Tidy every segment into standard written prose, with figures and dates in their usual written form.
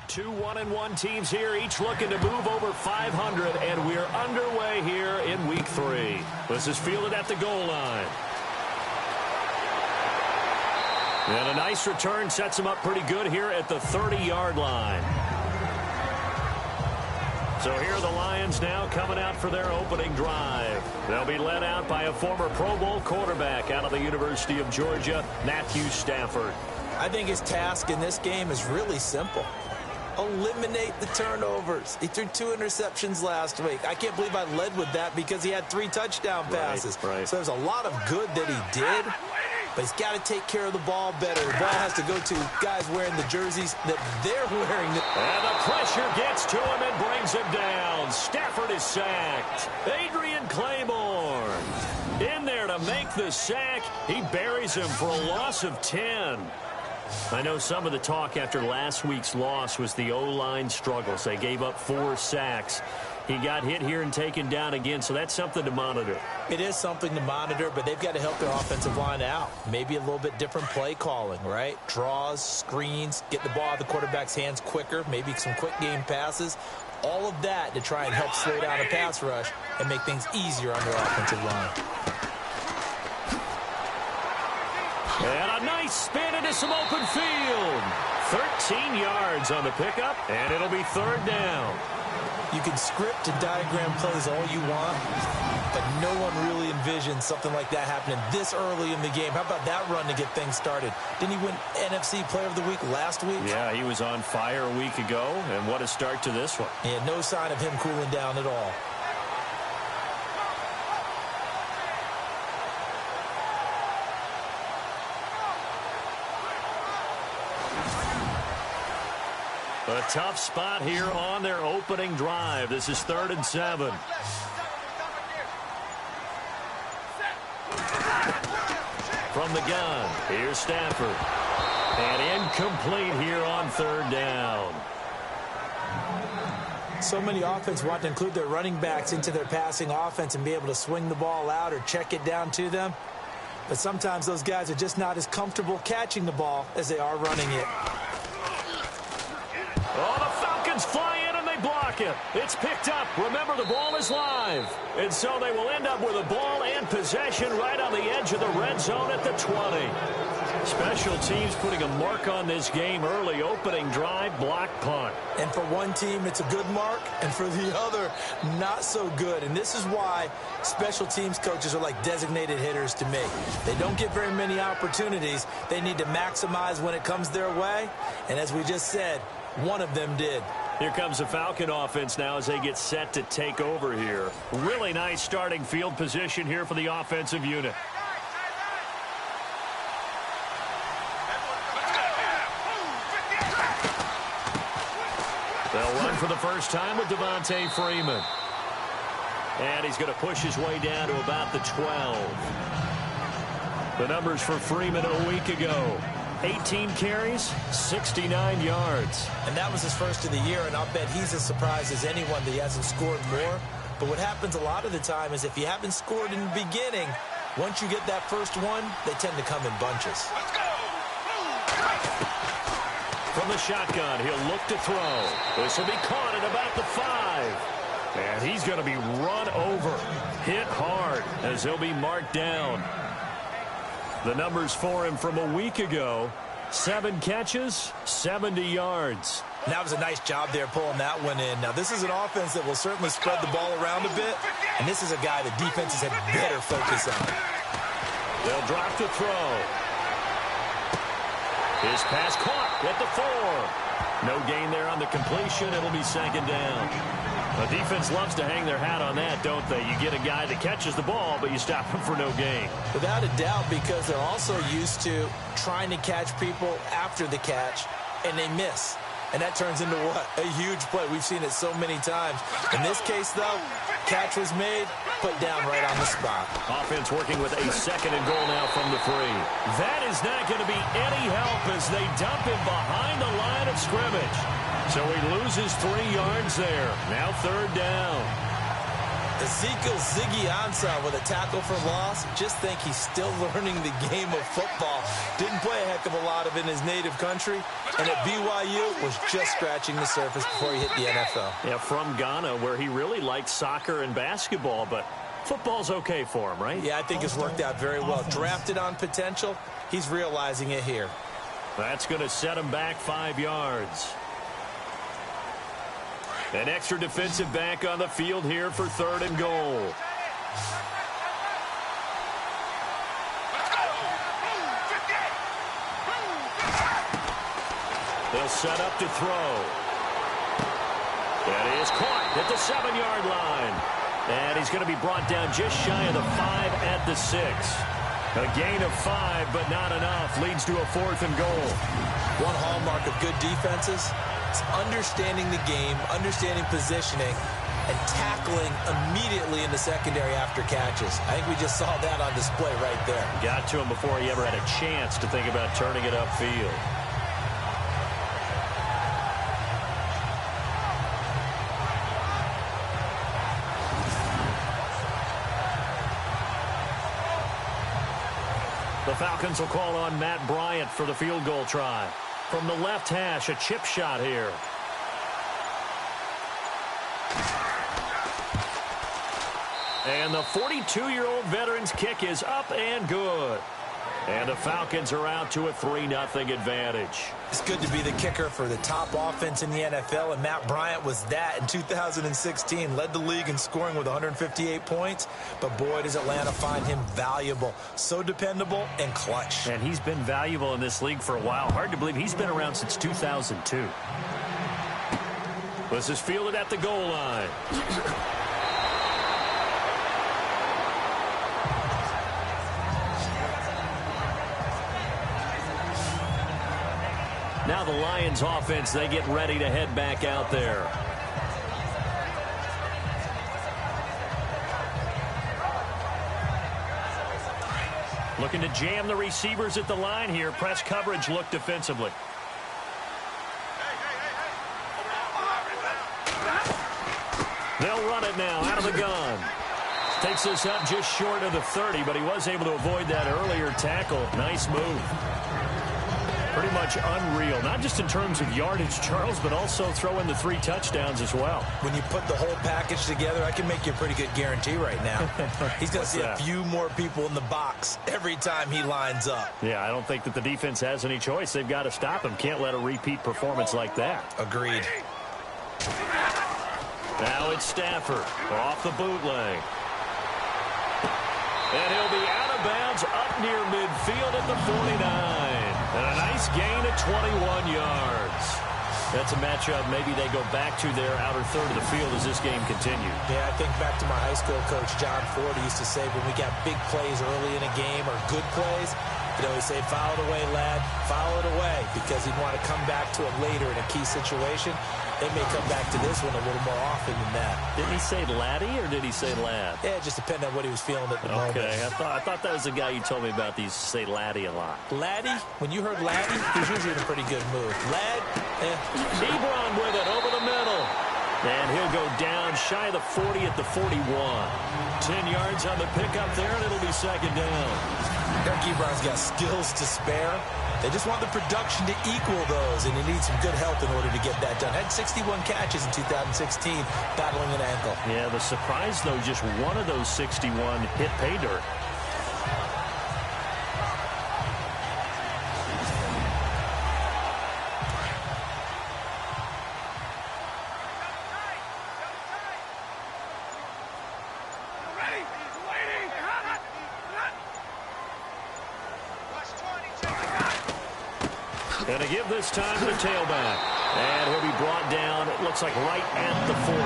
Two 1-1 teams here, each looking to move over 500, and we're underway here in week 3. This is fielded at the goal line. And a nice return sets him up pretty good here at the 30-yard line. So here are the Lions now coming out for their opening drive. They'll be led out by a former Pro Bowl quarterback out of the University of Georgia, Matthew Stafford. I think his task in this game is really simple. Eliminate the turnovers. He threw 2 interceptions last week. I can't believe I led with that because he had 3 touchdown passes. Right. So there's a lot of good that he did, but he's got to take care of the ball better. The ball has to go to guys wearing the jerseys that they're wearing. And the pressure gets to him and brings him down. Stafford is sacked. Adrian Claiborne in there to make the sack. He buries him for a loss of 10. I know some of the talk after last week's loss was the O-line struggles. They gave up 4 sacks. He got hit here and taken down again, so that's something to monitor. It is something to monitor, but they've got to help their offensive line out. Maybe a little bit different play calling, right? Draws, screens, get the ball out of the quarterback's hands quicker, maybe some quick game passes. All of that to try and help slow down a pass rush and make things easier on their offensive line. And a nice spin into some open field. 13 yards on the pickup, and it'll be 3rd down. You can script and diagram plays all you want, but no one really envisioned something like that happening this early in the game. How about that run to get things started? Didn't he win NFC Player of the Week last week? Yeah, he was on fire a week ago, and what a start to this one. Yeah, no sign of him cooling down at all. A tough spot here on their opening drive. This is 3rd and 7. From the gun, here's Stafford. And incomplete here on 3rd down. So many offenses want to include their running backs into their passing offense and be able to swing the ball out or check it down to them. But sometimes those guys are just not as comfortable catching the ball as they are running it. Oh, the Falcons fly in and they block it. It's picked up. Remember, the ball is live. And so they will end up with a ball and possession right on the edge of the red zone at the 20. Special teams putting a mark on this game early. Opening drive, block punt. And for one team, it's a good mark, and for the other, not so good. And this is why special teams coaches are like designated hitters to me. They don't get very many opportunities. They need to maximize when it comes their way. And as we just said, one of them did. Here comes the Falcon offense now as they get set to take over here. Really nice starting field position here for the offensive unit. They'll run for the first time with Devontae Freeman. And he's going to push his way down to about the 12. The numbers for Freeman a week ago. 18 carries, 69 yards. And that was his first of the year, and I'll bet he's as surprised as anyone that he hasn't scored more. But what happens a lot of the time is if you haven't scored in the beginning, once you get that first one, they tend to come in bunches. From the shotgun, he'll look to throw. This will be caught at about the 5. And he's going to be run over, hit hard as he'll be marked down. The numbers for him from a week ago, 7 catches, 70 yards. And that was a nice job there pulling that one in. Now, this is an offense that will certainly spread the ball around a bit, and this is a guy that defenses had better focus on. They'll drop to throw. His pass caught at the 4. No gain there on the completion. It'll be 2nd down. The defense loves to hang their hat on that, don't they? You get a guy that catches the ball, but you stop him for no gain. Without a doubt, because they're also used to trying to catch people after the catch, and they miss. And that turns into what? A huge play. We've seen it so many times. In this case, though, catch was made, put down right on the spot. Offense working with a 2nd and goal now from the 3. That is not going to be any help as they dump him behind the line of scrimmage. So he loses 3 yards there. Now 3rd down. Ezekiel Ziggy Ansah with a tackle for loss. Just think he's still learning the game of football. Didn't play a heck of a lot of it in his native country. And at BYU was just scratching the surface before he hit the NFL. Yeah, from Ghana, where he really liked soccer and basketball, but football's okay for him, right? Yeah, I think it's worked out very well. Drafted on potential, he's realizing it here. That's going to set him back 5 yards. An extra defensive back on the field here for 3rd and goal. They'll set up to throw. That is caught at the 7-yard line. And he's going to be brought down just shy of the 5 at the 6. A gain of 5, but not enough. Leads to a 4th and goal. One hallmark of good defenses is understanding the game, understanding positioning, and tackling immediately in the secondary after catches. I think we just saw that on display right there. Got to him before he ever had a chance to think about turning it upfield. The Falcons will call on Matt Bryant for the field goal try. From the left hash, a chip shot here. And the 42-year-old veteran's kick is up and good. And the Falcons are out to a 3-0 advantage. It's good to be the kicker for the top offense in the NFL, and Matt Bryant was that in 2016. Led the league in scoring with 158 points, but boy, does Atlanta find him valuable. So dependable and clutch. And he's been valuable in this league for a while. Hard to believe he's been around since 2002. This is fielded at the goal line. Now the Lions offense, they get ready to head back out there. Looking to jam the receivers at the line here. Press coverage look defensively. They'll run it now out of the gun. Takes this up just short of the 30, but he was able to avoid that earlier tackle. Nice move. Pretty much unreal, not just in terms of yardage, Charles, but also throw in the 3 touchdowns as well. When you put the whole package together, I can make you a pretty good guarantee right now. He's going to see a few more people in the box every time he lines up. Yeah, I don't think that the defense has any choice. They've got to stop him. Can't let a repeat performance like that. Agreed. Now it's Stafford off the bootleg. And he'll be out of bounds up near midfield at the 49. And a nice gain of 21 yards. That's a matchup maybe they go back to their outer third of the field as this game continues. Yeah, I think back to my high school coach, John Ford. He used to say when we got big plays early in a game or good plays, he'd always say, foul it away, lad, foul it away, because he'd want to come back to it later in a key situation. They may come back to this one a little more often than that. Didn't he say laddie or did he say lad? Yeah, it just depended on what he was feeling at the moment. Okay, I thought that was the guy you told me about. He used to say laddie a lot. Laddie, when you heard laddie, he was usually in a pretty good mood. Lad, Ebron with it over the middle. And he'll go down shy of the 40 at the 41. 10 yards on the pickup there, and it'll be second down. Eric Ebron's got skills to spare. They just want the production to equal those, and he needs some good health in order to get that done. Had 61 catches in 2016, battling an ankle. Yeah, the surprise, though, just one of those 61 hit pay dirt. And to give this time to the tailback. And he'll be brought down, it looks like right at the 40.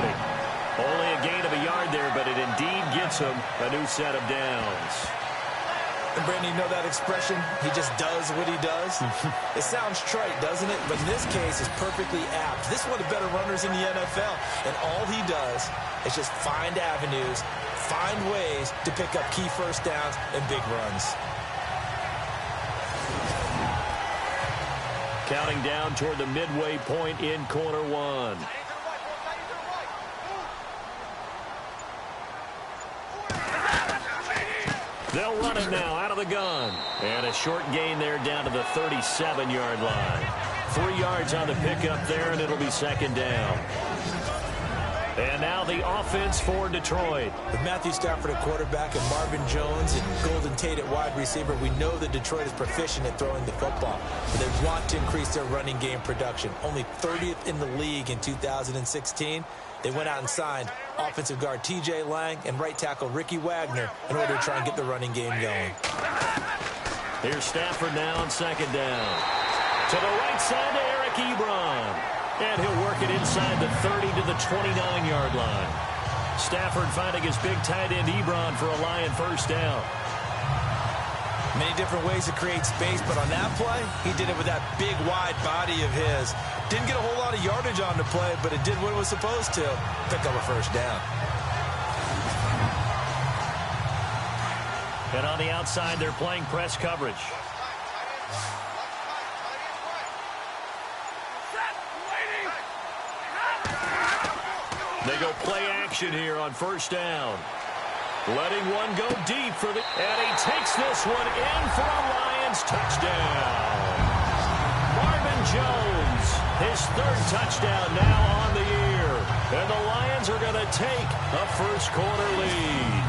Only a gain of a yard there, but it indeed gets him a new set of downs. And Brandon, you know that expression? He just does what he does? It sounds trite, doesn't it? But in this case, it's perfectly apt. This is one of the better runners in the NFL. And all he does is just find avenues, find ways to pick up key first downs and big runs. Counting down toward the midway point in quarter one. They'll run it now out of the gun. And a short gain there down to the 37-yard line. 3 yards on the pickup there, and it'll be second down. And now the offense for Detroit. With Matthew Stafford at quarterback and Marvin Jones and Golden Tate at wide receiver, we know that Detroit is proficient at throwing the football. But they want to increase their running game production. Only 30th in the league in 2016. They went out and signed offensive guard T.J. Lang and right tackle Ricky Wagner in order to try and get the running game going. Here's Stafford now on second down. To the right side to Eric Ebron. And he'll work it inside the 30 to the 29-yard line. Stafford finding his big tight end Ebron for a Lion first down. Many different ways to create space, but on that play, he did it with that big, wide body of his. Didn't get a whole lot of yardage on the play, but it did what it was supposed to. Pick up a first down. And on the outside, they're playing press coverage. They go play action here on first down. Letting one go deep for the... And he takes this one in for a Lions touchdown. Marvin Jones, his 3rd touchdown now on the year. And the Lions are going to take a first-quarter lead.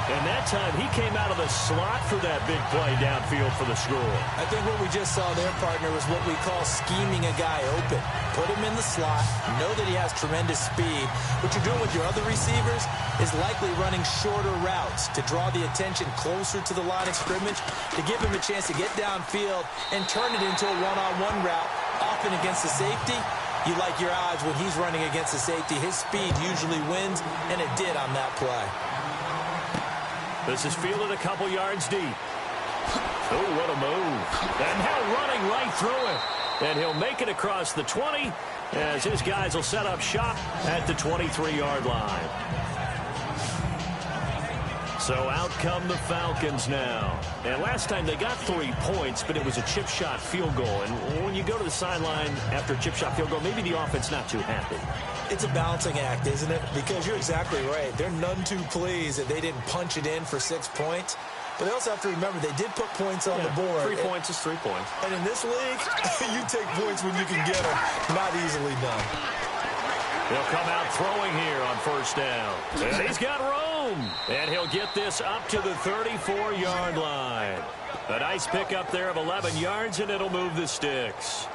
And that time, he came out of the slot for that big play downfield for the score. I think what we just saw there, partner, was what we call scheming a guy open. Put him in the slot, know that he has tremendous speed. What you're doing with your other receivers is likely running shorter routes to draw the attention closer to the line of scrimmage, to give him a chance to get downfield and turn it into a one-on-one route, often against the safety. You like your odds when he's running against the safety. His speed usually wins, and it did on that play. This is fielded a couple yards deep. Oh, what a move. And now running right through it. And he'll make it across the 20 as his guys will set up shop at the 23-yard line. So out come the Falcons now. And last time they got 3 points, but it was a chip shot field goal. And when you go to the sideline after a chip shot field goal, maybe the offense not too happy. It's a balancing act, isn't it? Because you're exactly right. They're none too pleased that they didn't punch it in for 6 points. But they also have to remember they did put points on the board. 3 points is 3 points. And in this league, you take points when you can get them. Not easily done. He'll come out throwing here on first down. And he's got room. And he'll get this up to the 34-yard line. A nice pickup there of 11 yards, and it'll move the sticks.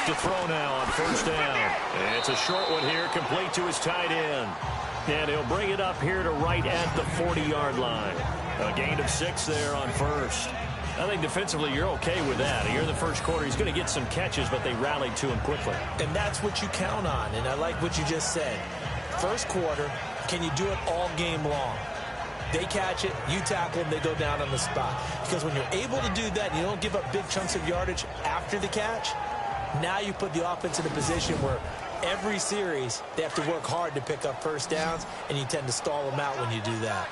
To throw now on first down. And it's a short one here, complete to his tight end. And he'll bring it up here to right at the 40-yard line. A gain of 6 there on first. I think defensively you're okay with that. Here in the first quarter, he's going to get some catches, but they rallied to him quickly. And that's what you count on, and I like what you just said. First quarter, can you do it all game long? They catch it, you tackle them, they go down on the spot. Because when you're able to do that and you don't give up big chunks of yardage after the catch, now you put the offense in a position where every series they have to work hard to pick up first downs, and you tend to stall them out when you do that.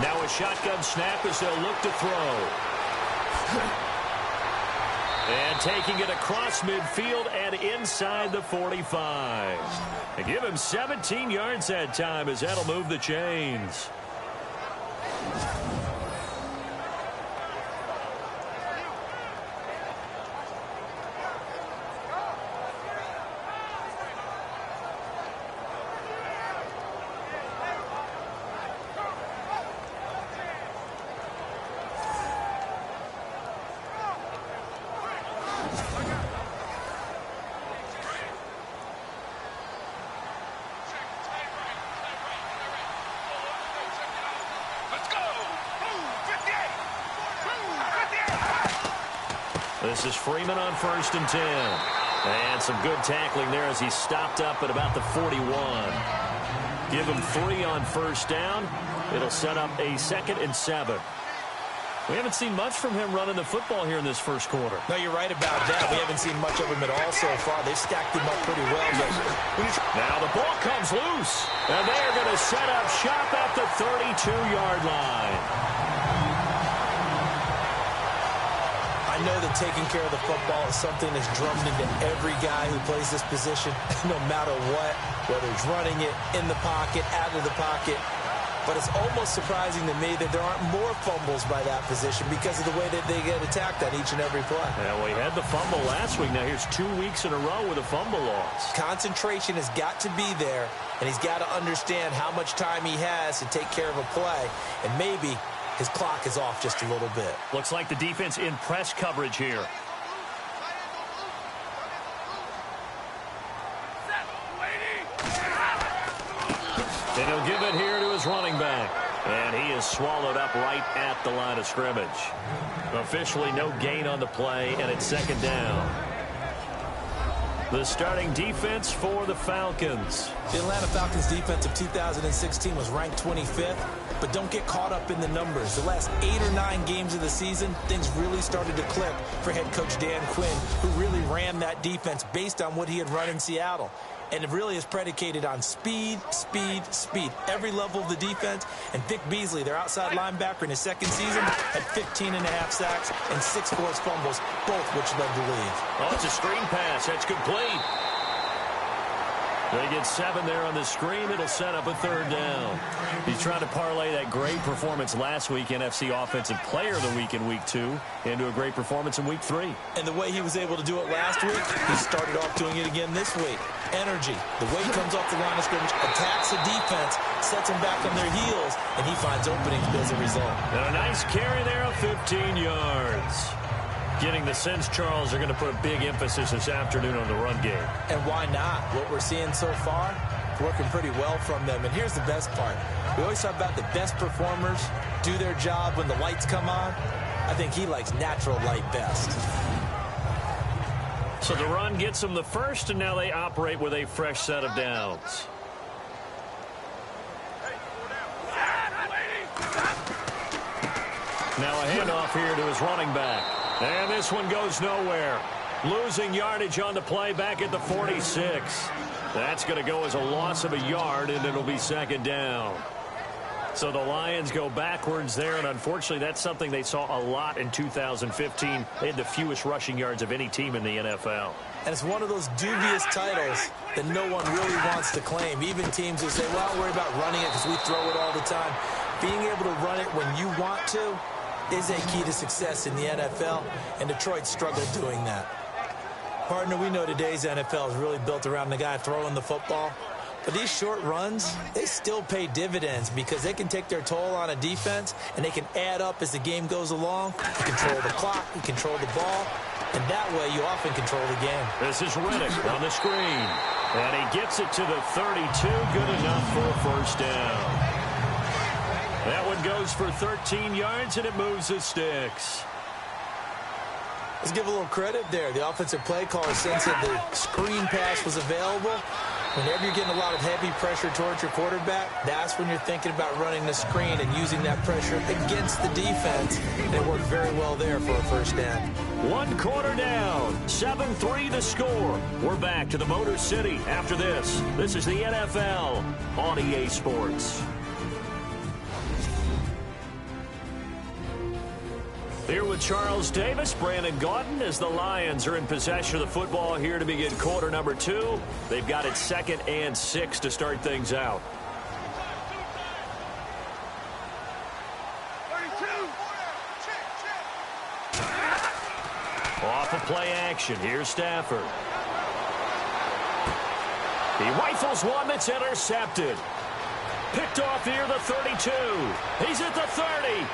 Now a shotgun snap as they'll look to throw. And taking it across midfield and inside the 45. They give him 17 yards that time as that'll move the chains. This is Freeman on 1st and 10. And some good tackling there as he stopped up at about the 41. Give him 3 on first down. It'll set up a 2nd and 7. We haven't seen much from him running the football here in this first quarter. No, you're right about that. We haven't seen much of him at all so far. They've stacked him up pretty well. Now the ball comes loose, and they're going to set up shop at the 32-yard line. I know that taking care of the football is something that's drummed into every guy who plays this position, no matter what, whether he's running it, in the pocket, out of the pocket. But it's almost surprising to me that there aren't more fumbles by that position because of the way that they get attacked on each and every play. Yeah, we had the fumble last week. Now here's 2 weeks in a row with a fumble loss. Concentration has got to be there, and he's got to understand how much time he has to take care of a play, and maybe his clock is off just a little bit. Looks like the defense in press coverage here. And he'll give it here to his running back. And he is swallowed up right at the line of scrimmage. Officially no gain on the play, and it's 2nd down. The starting defense for the Falcons. The Atlanta Falcons defense of 2016 was ranked 25th, but don't get caught up in the numbers. The last 8 or 9 games of the season, things really started to click for head coach Dan Quinn, who really ran that defense based on what he had run in Seattle. And it really is predicated on speed, speed, speed. Every level of the defense. And Vick Bently, their outside linebacker in his 2nd season, had 15.5 sacks and 6 forced fumbles, both which led the league. Oh, it's a screen pass. That's complete. They get 7 there on the screen. It'll set up a 3rd down. He's trying to parlay that great performance last week, NFC Offensive Player of the Week in Week 2, into a great performance in Week 3. And the way he was able to do it last week, he started off doing it again this week. Energy. The way he comes off the line of scrimmage, attacks the defense, sets them back on their heels, and he finds openings as a result. And a nice carry there of 15 yards. Getting the sense Charles are going to put a big emphasis this afternoon on the run game. And why not? What we're seeing so far, working pretty well from them. And here's the best part. We always talk about the best performers do their job when the lights come on. I think he likes natural light best. So the run gets them the first, and now they operate with a fresh set of downs. Now a handoff here to his running back. And this one goes nowhere. Losing yardage on the play back at the 46. That's going to go as a loss of a yard, and it'll be 2nd down. So the Lions go backwards there, and unfortunately that's something they saw a lot in 2015. They had the fewest rushing yards of any team in the NFL. And it's one of those dubious titles that no one really wants to claim. Even teams who say, well, I'll worry about running it because we throw it all the time. Being able to run it when you want to is a key to success in the NFL, and Detroit struggled doing that. Partner, we know today's NFL is really built around the guy throwing the football, but these short runs, they still pay dividends because they can take their toll on a defense, and they can add up as the game goes along. You control the clock, you control the ball, and that way you often control the game. This is Riddick on the screen, and he gets it to the 32, good enough for a 1st down. That one goes for 13 yards, and it moves the sticks. Let's give a little credit there. The offensive play caller sensed that the screen pass was available. Whenever you're getting a lot of heavy pressure towards your quarterback, that's when you're thinking about running the screen and using that pressure against the defense. And it worked very well there for a 1st down. 1 quarter down, 7-3 the score. We're back to the Motor City after this. This is the NFL on EA Sports. Here with Charles Davis, Brandon Gaudin, as the Lions are in possession of the football here to begin quarter number 2. They've got it 2nd and 6 to start things out. 32. Off of play action. Here's Stafford. He rifles one that's intercepted. Picked off near the 32. He's at the 30.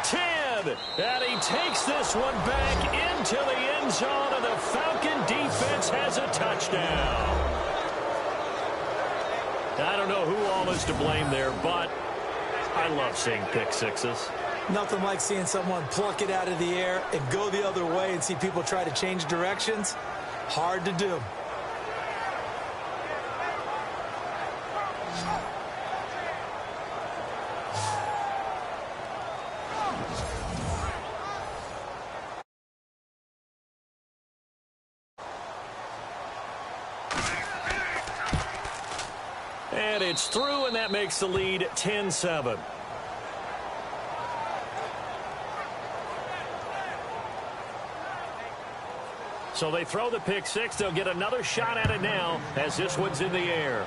10, and he takes this one back into the end zone, and the Falcon defense has a touchdown. I don't know who all is to blame there, but I love seeing pick sixes. Nothing like seeing someone pluck it out of the air and go the other way and see people try to change directions. Hard to do. And it's through, and that makes the lead 10-7. So they throw the pick six. They'll get another shot at it now as this one's in the air.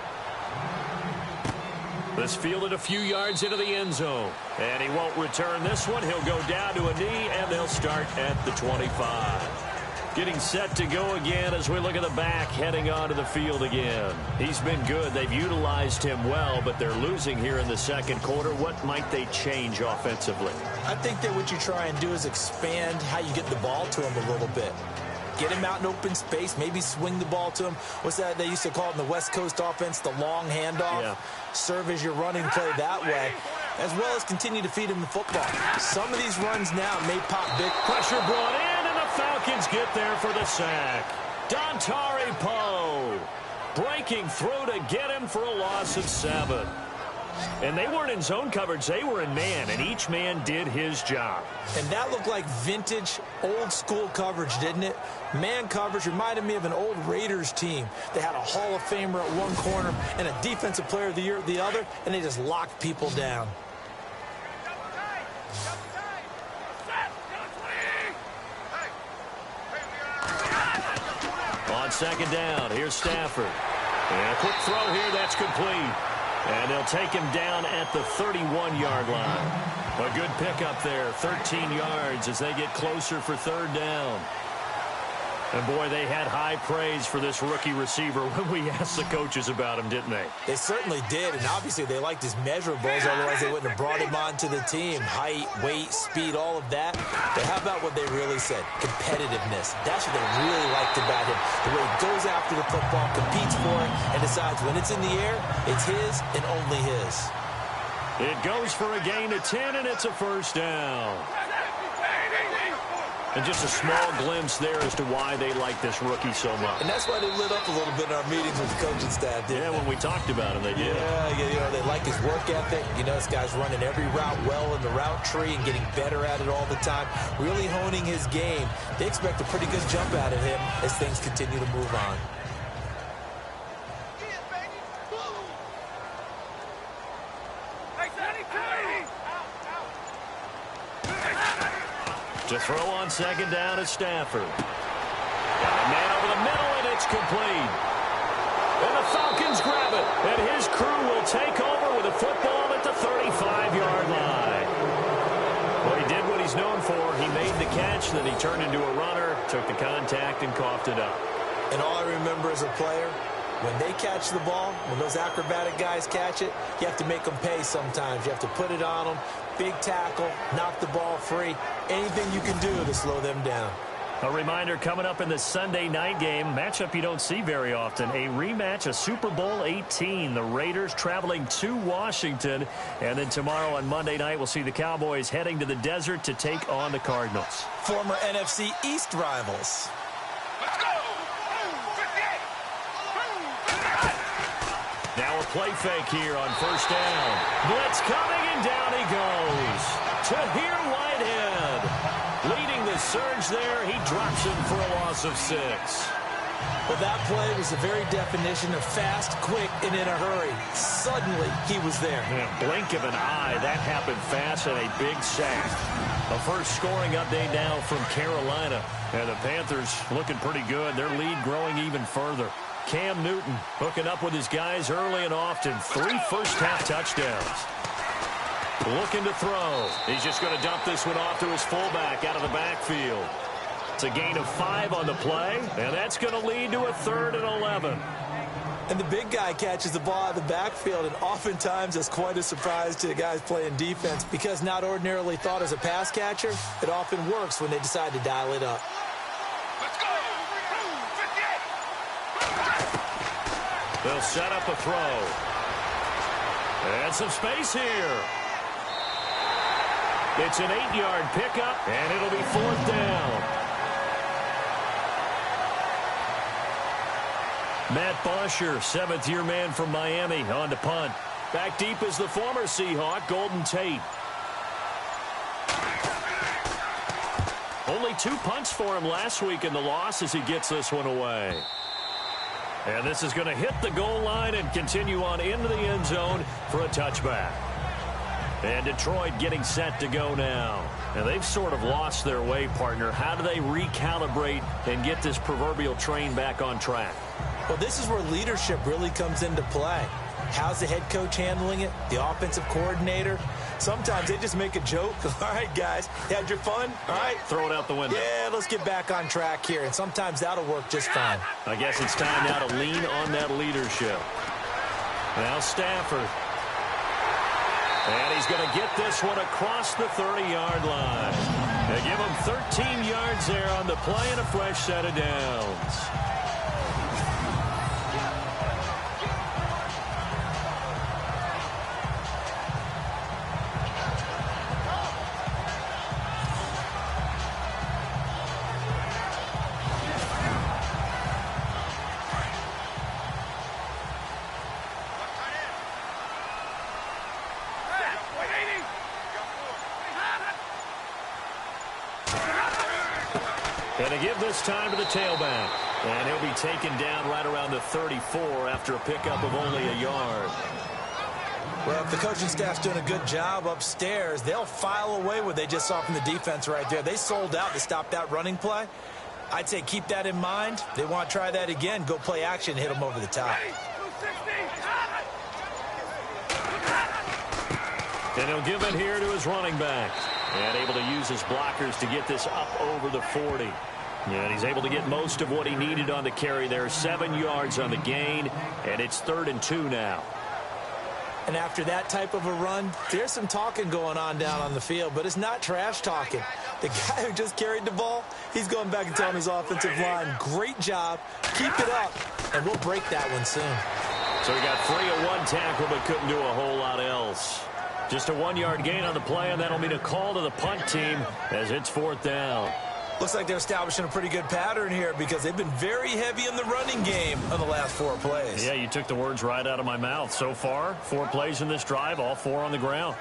This fielded a few yards into the end zone. And he won't return this one. He'll go down to a knee, and they'll start at the 25. Getting set to go again as we look at the back heading onto the field again. He's been good. They've utilized him well, but they're losing here in the second quarter. What might they change offensively? I think that what you try and do is expand how you get the ball to him a little bit. Get him out in open space, maybe swing the ball to him. What's that they used to call it in the West Coast offense, the long handoff? Yeah. Serve as your running play that way, as well as continue to feed him the football. Some of these runs now may pop big. Pressure brought in, and the Falcons get there for the sack. Dontari Poe breaking through to get him for a loss of 7. And they weren't in zone coverage. They were in man, and each man did his job. And that looked like vintage, old-school coverage, didn't it? Man coverage reminded me of an old Raiders team. They had a Hall of Famer at one corner and a Defensive Player of the Year at the other, and they just locked people down. On second down, here's Stafford. And a quick throw here, that's complete. And they'll take him down at the 31-yard line. A good pickup there, 13 yards as they get closer for third down. And, boy, they had high praise for this rookie receiver when we asked the coaches about him, didn't they? They certainly did, and obviously they liked his measurables, otherwise they wouldn't have brought him onto the team. Height, weight, speed, all of that. But how about what they really said? Competitiveness. That's what they really liked about him. The way he goes after the football, competes for it, and decides when it's in the air, it's his and only his. It goes for a gain of 10, and it's a first down. And just a small glimpse there as to why they like this rookie so much. And that's why they lit up a little bit in our meetings with the coaching staff, didn't they? When we talked about him, they did. Yeah, they like his work ethic. You know, this guy's running every route well in the route tree and getting better at it all the time, really honing his game. They expect a pretty good jump out of him as things continue to move on. To throw on second down is Stafford. Got a man over the middle, and it's complete. And the Falcons grab it, and his crew will take over with a football at the 35-yard line. Well, he did what he's known for. He made the catch, then he turned into a runner, took the contact, and coughed it up. And all I remember as a player, when they catch the ball, when those acrobatic guys catch it, you have to make them pay sometimes. You have to put it on them. Big tackle, knock the ball free. Anything you can do to slow them down. A reminder coming up in the Sunday night game, matchup you don't see very often, a rematch of Super Bowl 18. The Raiders traveling to Washington. And then tomorrow on Monday night, we'll see the Cowboys heading to the desert to take on the Cardinals. Former NFC East rivals. Let's go! Now a play fake here on first down. Blitz coming, and down he goes. Tahir Whitehead leading the surge there. He drops him for a loss of 6. Well, that play was the very definition of fast, quick, and in a hurry. Suddenly, he was there. In a blink of an eye, that happened fast, and a big sack. A first scoring update now from Carolina. And the Panthers looking pretty good. Their lead growing even further. Cam Newton hooking up with his guys early and often. 3 first-half touchdowns. Looking to throw. He's just going to dump this one off to his fullback out of the backfield. It's a gain of 5 on the play, and that's going to lead to a 3rd and 11. And the big guy catches the ball out of the backfield, and oftentimes that's quite a surprise to the guys playing defense because not ordinarily thought as a pass catcher, it often works when they decide to dial it up. Let's go! They'll set up a throw. And some space here. It's an 8-yard pickup, and it'll be 4th down. Matt Bosher, 7th-year man from Miami, on to punt. Back deep is the former Seahawk, Golden Tate. Only 2 punts for him last week in the loss as he gets this one away. And this is going to hit the goal line and continue on into the end zone for a touchback. And Detroit getting set to go now. And they've sort of lost their way, partner. How do they recalibrate and get this proverbial train back on track? Well, this is where leadership really comes into play. How's the head coach handling it? The offensive coordinator? Sometimes they just make a joke. All right, guys, had your fun? All right. Throw it out the window. Yeah, let's get back on track here. And sometimes that'll work just fine. I guess it's time now to lean on that leadership. Now Stafford. And he's going to get this one across the 30-yard line. They give him 13 yards there on the play and a fresh set of downs. And to give this time to the tailback. And he'll be taken down right around the 34 after a pickup of only a yard. Well, if the coaching staff's doing a good job upstairs, they'll file away what they just saw from the defense right there. They sold out to stop that running play. I'd say keep that in mind. They want to try that again. Go play action, hit them over the top. And he'll give it here to his running back. And able to use his blockers to get this up over the 40. And he's able to get most of what he needed on the carry there. 7 yards on the gain. And it's 3rd and 2 now. And after that type of a run, there's some talking going on down on the field, but it's not trash talking. The guy who just carried the ball, he's going back and telling his offensive line, great job, keep it up, and we'll break that one soon. So he got free of one tackle but couldn't do a whole lot else. Just a 1-yard gain on the play, and that'll mean a call to the punt team as it's 4th down. Looks like they're establishing a pretty good pattern here because they've been very heavy in the running game on the last 4 plays. Yeah, you took the words right out of my mouth. So far, 4 plays in this drive, all 4 on the ground.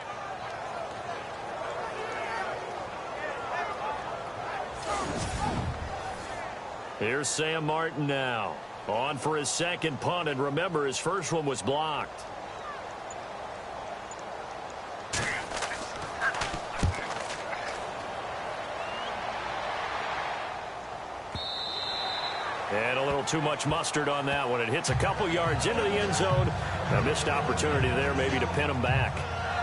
Here's Sam Martin now. On for his second punt, and remember, his first one was blocked. And a little too much mustard on that one. It hits a couple yards into the end zone. A missed opportunity there maybe to pin him back.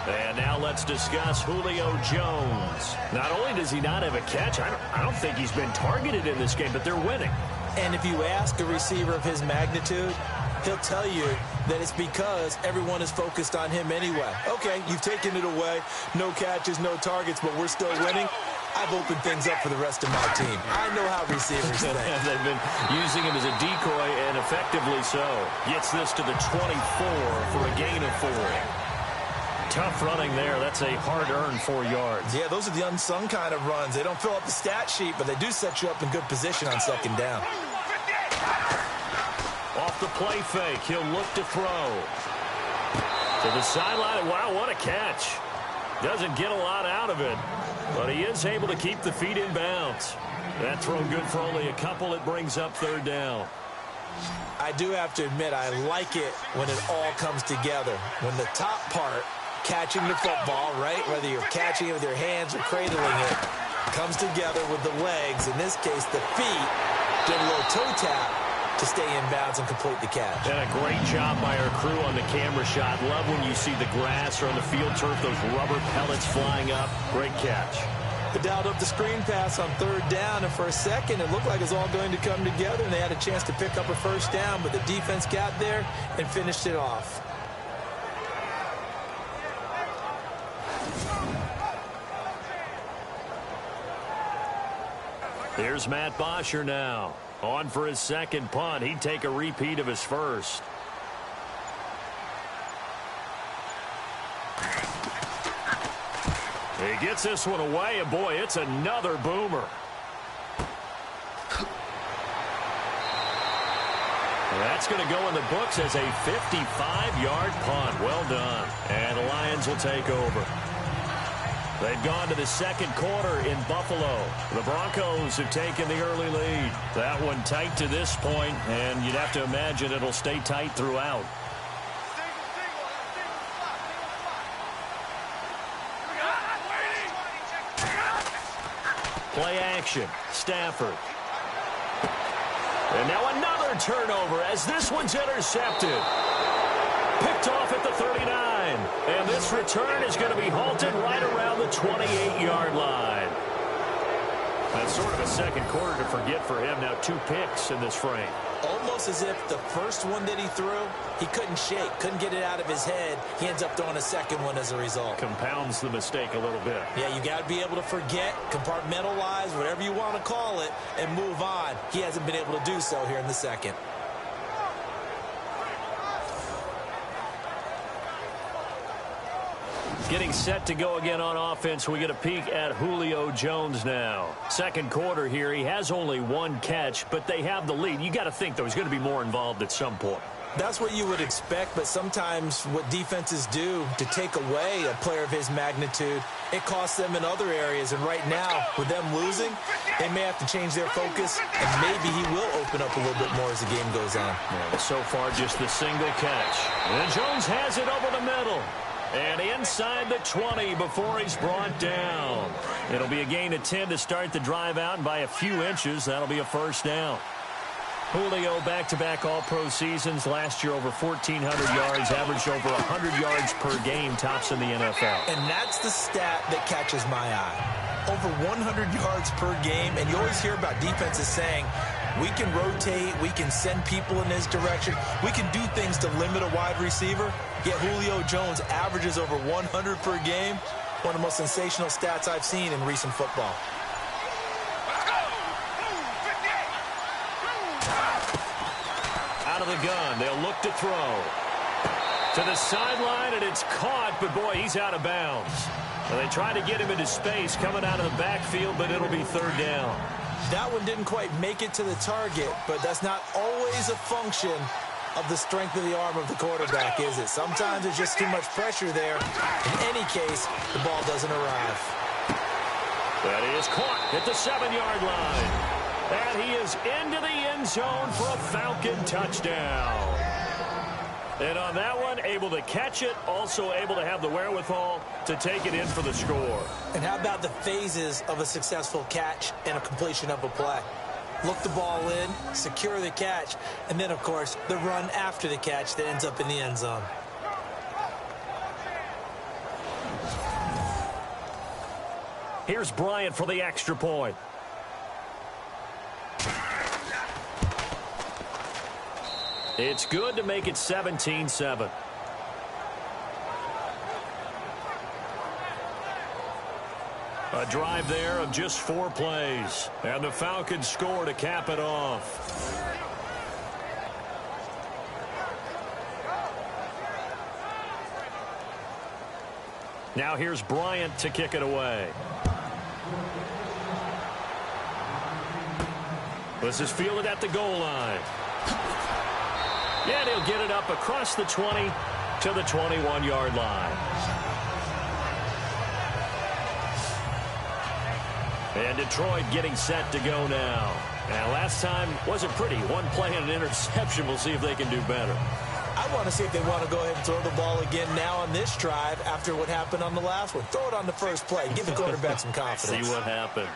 And now let's discuss Julio Jones. Not only does he not have a catch, I don't think he's been targeted in this game, but they're winning. And if you ask a receiver of his magnitude, he'll tell you that it's because everyone is focused on him anyway. Okay, you've taken it away. No catches, no targets, but we're still winning. I've opened things up for the rest of my team. I know how receivers think. They've been using him as a decoy, and effectively so. Gets this to the 24 for a gain of 4. Tough running there. That's a hard-earned 4 yards. Yeah, those are the unsung kind of runs. They don't fill up the stat sheet, but they do set you up in good position on 2nd down. Off the play fake, he'll look to throw. To the sideline. Wow, what a catch. Doesn't get a lot out of it, but he is able to keep the feet in bounds. That throw good for only a couple. It brings up 3rd down. I do have to admit, I like it when it all comes together. When the top part, catching the football, right, whether you're catching it with your hands or cradling it, comes together with the legs, in this case the feet, get a little toe tap to stay in bounds and complete the catch. And a great job by our crew on the camera shot. Love when you see the grass or on the field turf, those rubber pellets flying up. Great catch. They dialed up the screen pass on 3rd down, and for a second it looked like it was all going to come together, and they had a chance to pick up a 1st down, but the defense got there and finished it off. Here's Matt Bosher now. On for his second punt. He'd take a repeat of his first. He gets this one away, and boy, it's another boomer. That's going to go in the books as a 55-yard punt. Well done. And the Lions will take over. They've gone to the second quarter in Buffalo. The Broncos have taken the early lead. That one tight to this point, and you'd have to imagine it'll stay tight throughout. Play action. Stafford. And now another turnover as this one's intercepted. Picked off at the 39. And this return is going to be halted right around the 28-yard line. That's sort of a second quarter to forget for him. Now 2 picks in this frame. Almost as if the first one that he threw, he couldn't shake, couldn't get it out of his head. He ends up throwing a second one as a result. Compounds the mistake a little bit. Yeah, you got to be able to forget, compartmentalize, whatever you want to call it, and move on. He hasn't been able to do so here in the second. Getting set to go again on offense. We get a peek at Julio Jones now. Second quarter here. He has only 1 catch, but they have the lead. You got to think, though, he's going to be more involved at some point. That's what you would expect, but sometimes what defenses do to take away a player of his magnitude, it costs them in other areas. And right now, with them losing, they may have to change their focus, and maybe he will open up a little bit more as the game goes on. Yeah, so far, just the single catch. And Jones has it over the middle. And inside the 20 before he's brought down. It'll be a gain of 10 to start the drive out, and by a few inches, that'll be a first down. Julio back-to-back all-pro seasons. Last year over 1,400 yards, averaged over 100 yards per game, tops in the NFL. And that's the stat that catches my eye. Over 100 yards per game, and you always hear about defenses saying, we can rotate, we can send people in his direction, we can do things to limit a wide receiver. Yet Julio Jones averages over 100 per game. One of the most sensational stats I've seen in recent football. Out of the gun, they'll look to throw. To the sideline, and it's caught, but boy, he's out of bounds. Well, they try to get him into space coming out of the backfield, but it'll be third down. That one didn't quite make it to the target, but that's not always a function of the strength of the arm of the quarterback, is it? Sometimes there's just too much pressure there. In any case, the ball doesn't arrive. That is caught at the 7-yard line. And he is into the end zone for a Falcon touchdown. And on that one, able to catch it, also able to have the wherewithal to take it in for the score. And how about the phases of a successful catch and a completion of a play? Look the ball in, secure the catch, and then, of course, the run after the catch that ends up in the end zone. Here's Bryant for the extra point. It's good to make it 17-7. A drive there of just 4 plays. And the Falcons score to cap it off. Now here's Bryant to kick it away. This is fielded at the goal line. And he'll get it up across the 20 to the 21-yard line. And Detroit getting set to go now. And last time wasn't pretty. 1 play and an interception. We'll see if they can do better. I want to see if they want to go ahead and throw the ball again now on this drive after what happened on the last one. Throw it on the first play. Give the quarterback some confidence. See what happens.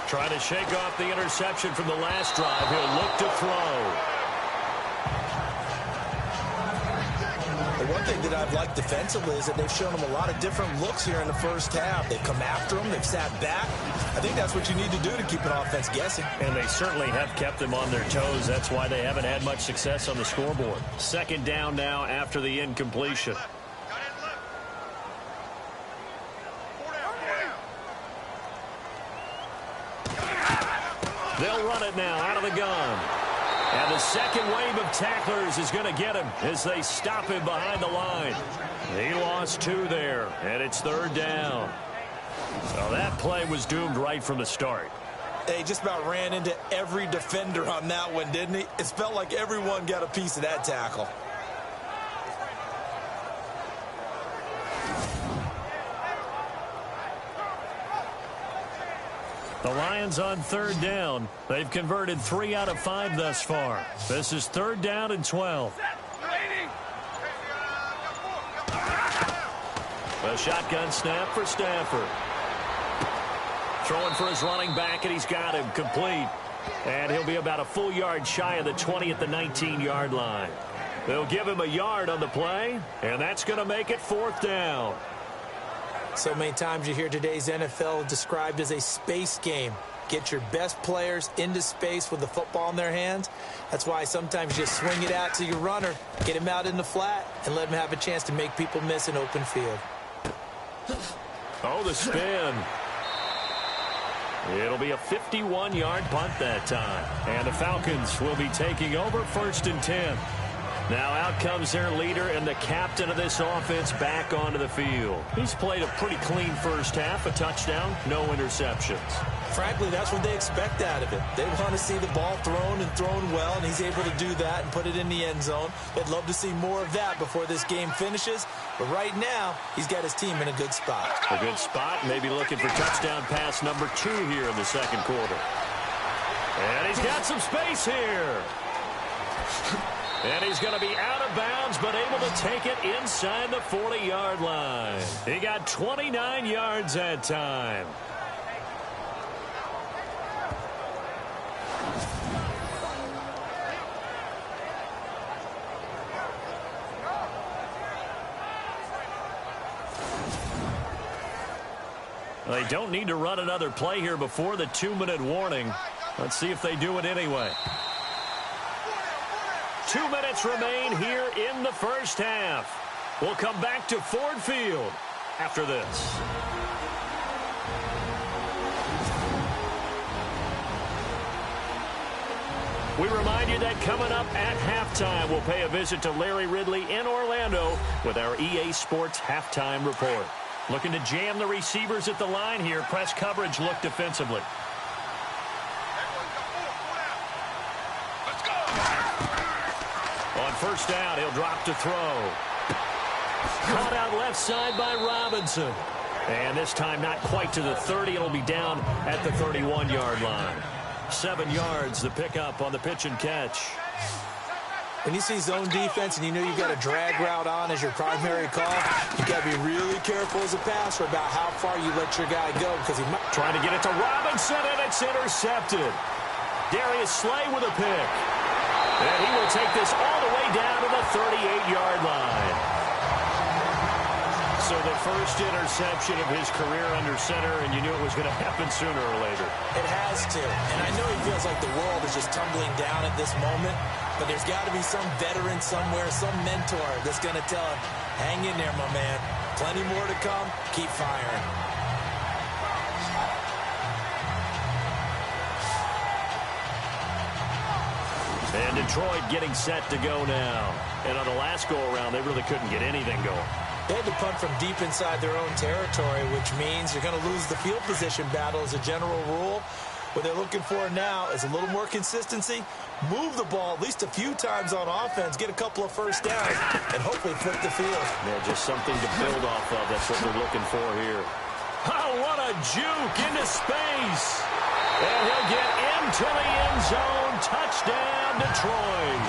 Trying to shake off the interception from the last drive. He'll look to throw. The one thing that I've liked defensively is that they've shown him a lot of different looks here in the first half. They've come after him. They've sat back. I think that's what you need to do to keep an offense guessing. And they certainly have kept them on their toes. That's why they haven't had much success on the scoreboard. Second down now after the incompletion. They'll run it now out of the gun. And the second wave of tacklers is going to get him as they stop him behind the line. He lost 2 there, and it's third down. So that play was doomed right from the start. They just about ran into every defender on that one, didn't he? It felt like everyone got a piece of that tackle. The Lions on third down. They've converted 3 out of 5 thus far. This is 3rd down and 12. A shotgun snap for Stafford. Throwing for his running back, and he's got him complete. And he'll be about a full yard shy of the 20 at the 19-yard line. They'll give him a yard on the play, and that's going to make it 4th down. So many times you hear today's NFL described as a space game. Get your best players into space with the football in their hands. That's why sometimes you just swing it out to your runner, get him out in the flat, and let him have a chance to make people miss an open field. Oh, the spin. It'll be a 51-yard punt that time. And the Falcons will be taking over 1st and 10. Now out comes their leader and the captain of this offense back onto the field. He's played a pretty clean first half, a touchdown, no interceptions. Frankly, that's what they expect out of him. They want to see the ball thrown and thrown well, and he's able to do that and put it in the end zone. They'd love to see more of that before this game finishes. But right now, he's got his team in a good spot. A good spot, maybe looking for touchdown pass number 2 here in the 2nd quarter. And he's got some space here. And he's going to be out of bounds, but able to take it inside the 40-yard line. He got 29 yards that time. They don't need to run another play here before the 2-minute warning. Let's see if they do it anyway. 2 minutes remain here in the first half. We'll come back to Ford Field after this. We remind you that coming up at halftime, we'll pay a visit to Larry Ridley in Orlando with our EA Sports Halftime Report. Looking to jam the receivers at the line here. Press coverage look defensively. On 1st down, he'll drop to throw. Caught out left side by Robinson. And this time not quite to the 30. It'll be down at the 31-yard line. 7 yards, the pickup on the pitch and catch. When you see zone defense and you know you've got a drag route on as your primary call, you've got to be really careful as a passer about how far you let your guy go because he might... Trying to get it to Robinson, and it's intercepted. Darius Slay with a pick. And he will take this all the way down to the 38-yard line. So the first interception of his career under center, and you knew it was going to happen sooner or later. It has to. And I know he feels like the world is just tumbling down at this moment, but there's got to be some veteran somewhere, some mentor that's going to tell him, hang in there, my man. Plenty more to come. Keep firing. And Detroit getting set to go now. And on the last go-around, they really couldn't get anything going. They had to punt from deep inside their own territory, which means you're going to lose the field position battle as a general rule. What they're looking for now is a little more consistency, move the ball at least a few times on offense, get a couple of first downs, and hopefully flip the field. Yeah, just something to build off of. That's what they're looking for here. Oh, what a juke into space. And he'll get into the end zone. Touchdown, Detroit.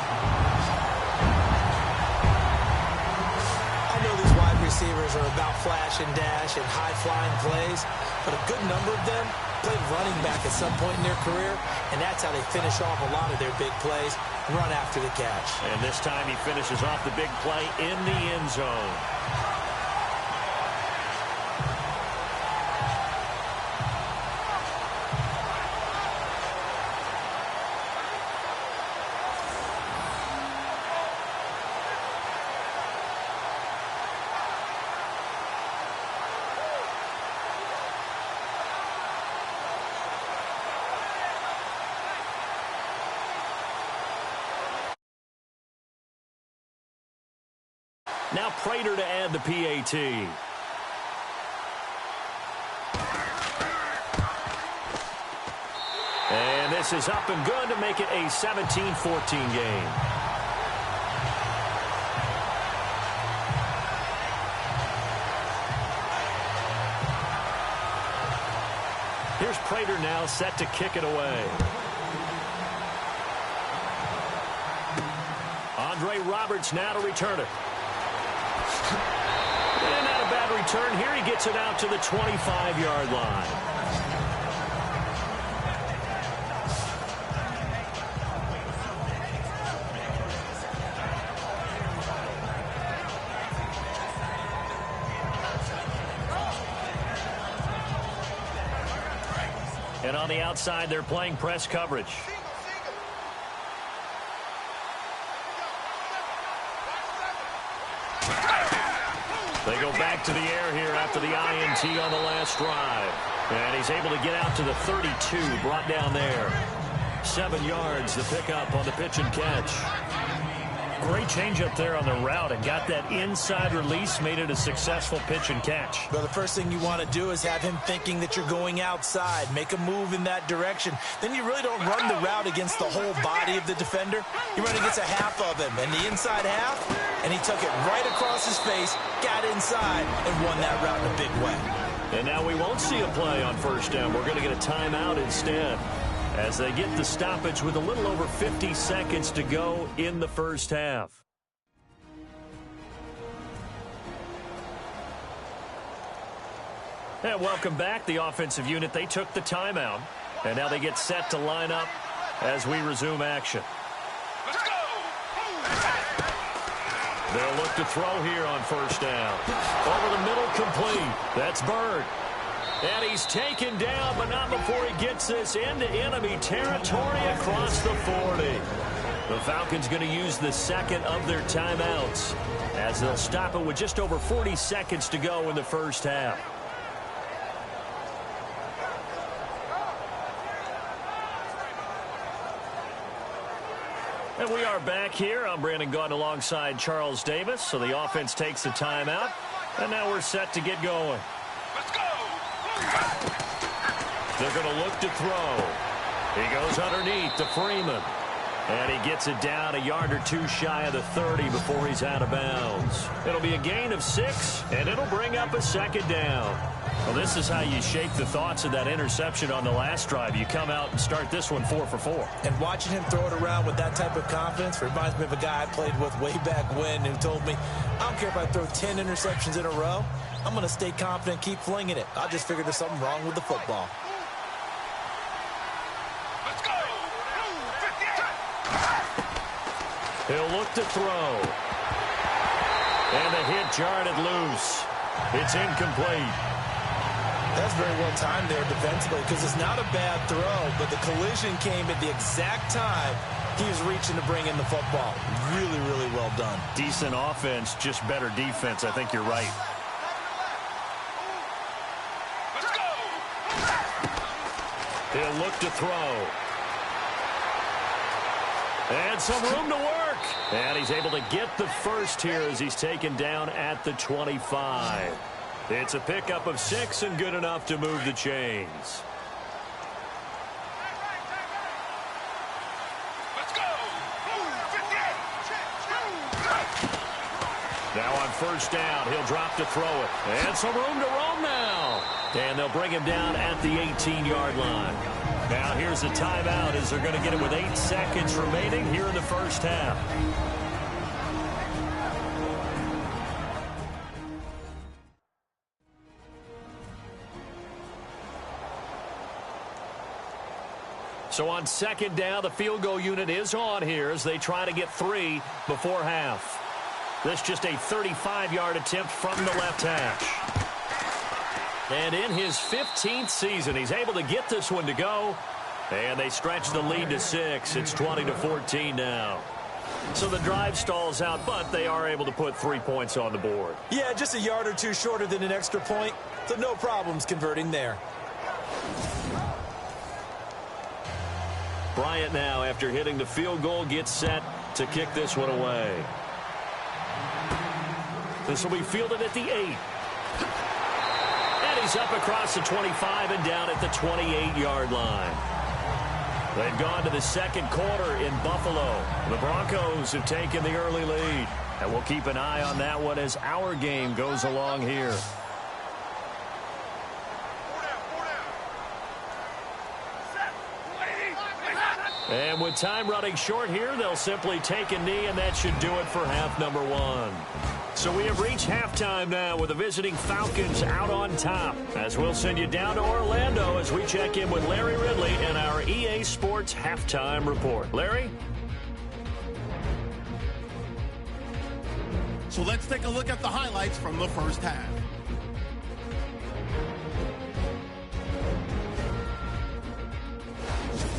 I know these wide receivers are about flash and dash and high-flying plays, but a good number of them played running back at some point in their career, and that's how they finish off a lot of their big plays, run after the catch. And this time he finishes off the big play in the end zone. Now Prater to add the PAT. And this is up and good to make it a 17-14 game. Here's Prater. Raider now set to kick it away. Andre Roberts now to return it. And not a bad return here. He gets it out to the 25-yard line. And on the outside, they're playing press coverage. They go back to the air here after the INT on the last drive. And he's able to get out to the 32, brought down there. 7 yards to pick up on the pitch and catch. Great change up there on the route and got that inside release, made it a successful pitch and catch. Well, the first thing you want to do is have him thinking that you're going outside. Make a move in that direction. Then you really don't run the route against the whole body of the defender. You run against a half of him, and the inside half, and he took it right across his face, got inside, and won that route in a big way. And now we won't see a play on first down. We're going to get a timeout instead, as they get the stoppage with a little over 50 seconds to go in the first half. And welcome back. The offensive unit, they took the timeout, and now they get set to line up as we resume action. Let's go! They'll look to throw here on first down. Over the middle, complete. That's Bird. And he's taken down, but not before he gets this into enemy territory across the 40. The Falcons going to use the second of their timeouts, as they'll stop it with just over 40 seconds to go in the first half. And we are back here. I'm Brandon Gaudin alongside Charles Davis. So the offense takes a timeout, and now we're set to get going. Let's go! They're going to look to throw. He goes underneath to Freeman. And he gets it down a yard or two shy of the 30 before he's out of bounds. It'll be a gain of 6, and it'll bring up a second down. Well, this is how you shape the thoughts of that interception on the last drive. You come out and start this one 4 for 4. And watching him throw it around with that type of confidence reminds me of a guy I played with way back when who told me, I don't care if I throw 10 interceptions in a row. I'm going to stay confident, keep flinging it. I just figured there's something wrong with the football. Let's go! He'll look to throw. And the hit jarred loose. It's incomplete. That's very well timed there defensively, because it's not a bad throw, but the collision came at the exact time he was reaching to bring in the football. Really, really well done. Decent offense, just better defense. I think you're right. Let's go! He'll look to throw. And some room to work. And he's able to get the first here as he's taken down at the 25. It's a pickup of 6 and good enough to move the chains. Let's go! Now on first down, he'll drop to throw it. And some room to roam now. And they'll bring him down at the 18-yard line. Now here's a timeout as they're going to get it with 8 seconds remaining here in the first half. So on second down, the field goal unit is on here as they try to get 3 before half. This just a 35-yard attempt from the left hash. And in his 15th season, he's able to get this one to go. And they stretch the lead to 6. It's 20-14 now. So the drive stalls out, but they are able to put 3 points on the board. Yeah, just a yard or two shorter than an extra point, so no problems converting there. Bryant now, after hitting the field goal, gets set to kick this one away. This will be fielded at the 8. And he's up across the 25 and down at the 28-yard line. They've gone to the second quarter in Buffalo. The Broncos have taken the early lead. And we'll keep an eye on that one as our game goes along here. And with time running short here, they'll simply take a knee, and that should do it for half number one. So we have reached halftime now with the visiting Falcons out on top. As we'll send you down to Orlando as we check in with Larry Ridley and our EA Sports halftime report. Larry? So let's take a look at the highlights from the first half.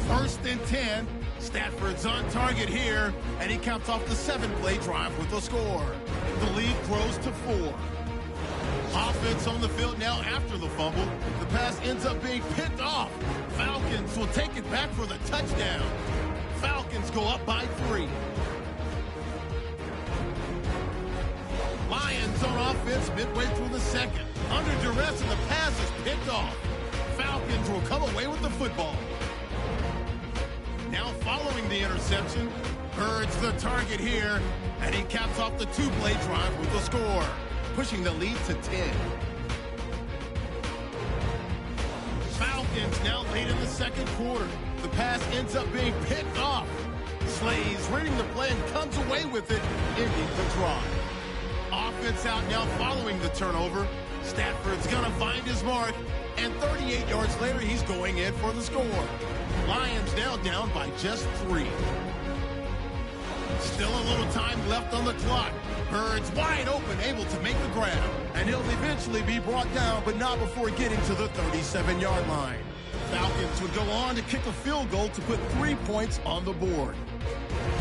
First and 10. Stafford's on target here, and he caps off the 7-play drive with a score. The lead grows to 4. Offense on the field now after the fumble. The pass ends up being picked off. Falcons will take it back for the touchdown. Falcons go up by 3. Lions on offense midway through the second. Under duress, and the pass is picked off. Falcons will come away with the football. Now following the interception, Bird's the target here, and he caps off the 2-play drive with a score, pushing the lead to 10. Falcons now late in the second quarter. The pass ends up being picked off. Slays reading the play and comes away with it, ending the drive. Offense out now following the turnover. Stafford's going to find his mark, and 38 yards later, he's going in for the score. Lions now down by just 3. Still a little time left on the clock. Bird's wide open, able to make the grab. And he'll eventually be brought down, but not before getting to the 37-yard line. Falcons would go on to kick a field goal to put 3 points on the board.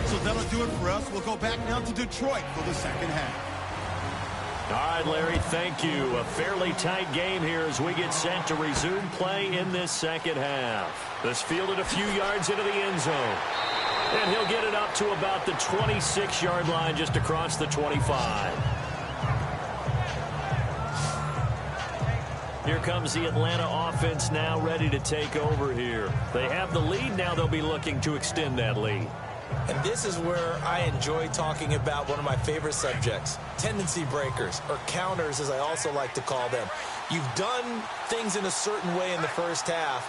So that'll do it for us. We'll go back now to Detroit for the second half. All right, Larry, thank you. A fairly tight game here as we get set to resume play in this second half. This fielded a few yards into the end zone. And he'll get it up to about the 26-yard line just across the 25. Here comes the Atlanta offense now ready to take over here. They have the lead. Now they'll be looking to extend that lead. And this is where I enjoy talking about one of my favorite subjects, tendency breakers, or counters as I also like to call them. You've done things in a certain way in the first half,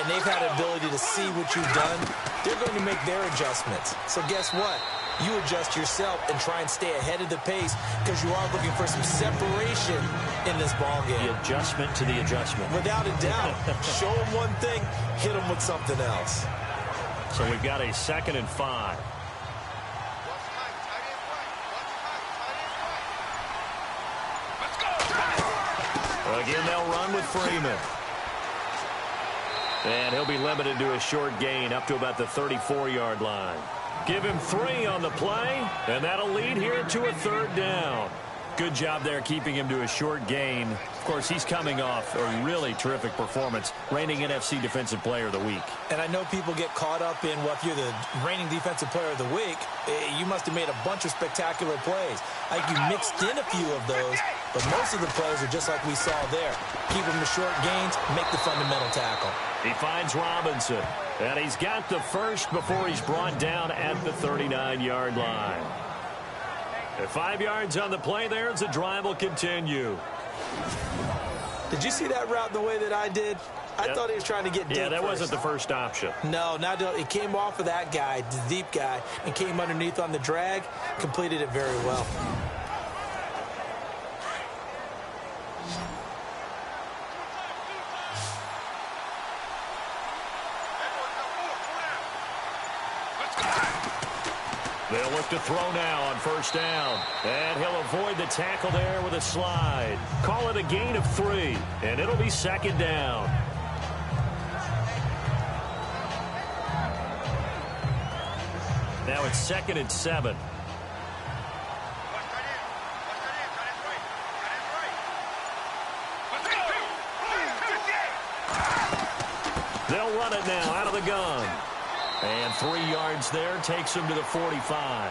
and they've had an ability to see what you've done. They're going to make their adjustments. So guess what? You adjust yourself and try and stay ahead of the pace because you are looking for some separation in this ball game. The adjustment to the adjustment. Without a doubt. Show them one thing, hit them with something else. So we've got a 2nd and 5. Again, they'll run with Freeman. And he'll be limited to a short gain up to about the 34-yard line. Give him 3 on the play, and that'll lead here to a 3rd down. Good job there keeping him to a short gain. Of course, he's coming off a really terrific performance, reigning NFC Defensive Player of the Week. And I know people get caught up in, well, if you're the reigning Defensive Player of the Week, you must have made a bunch of spectacular plays. I think you mixed in a few of those, but most of the plays are just like we saw there. Keep them to short gains, make the fundamental tackle. He finds Robinson, and he's got the first before he's brought down at the 39-yard line. At 5 yards on the play there as the drive will continue. Did you see that route the way that I did? I thought he was trying to get deep. Yeah, that first. wasn't the first option. No, it came off of that guy, the deep guy, and came underneath on the drag, completed it very well. They'll look to throw now on 1st down. And he'll avoid the tackle there with a slide. Call it a gain of 3, and it'll be 2nd down. Now it's 2nd and 7. They'll run it now out of the gun. And 3 yards there takes him to the 45.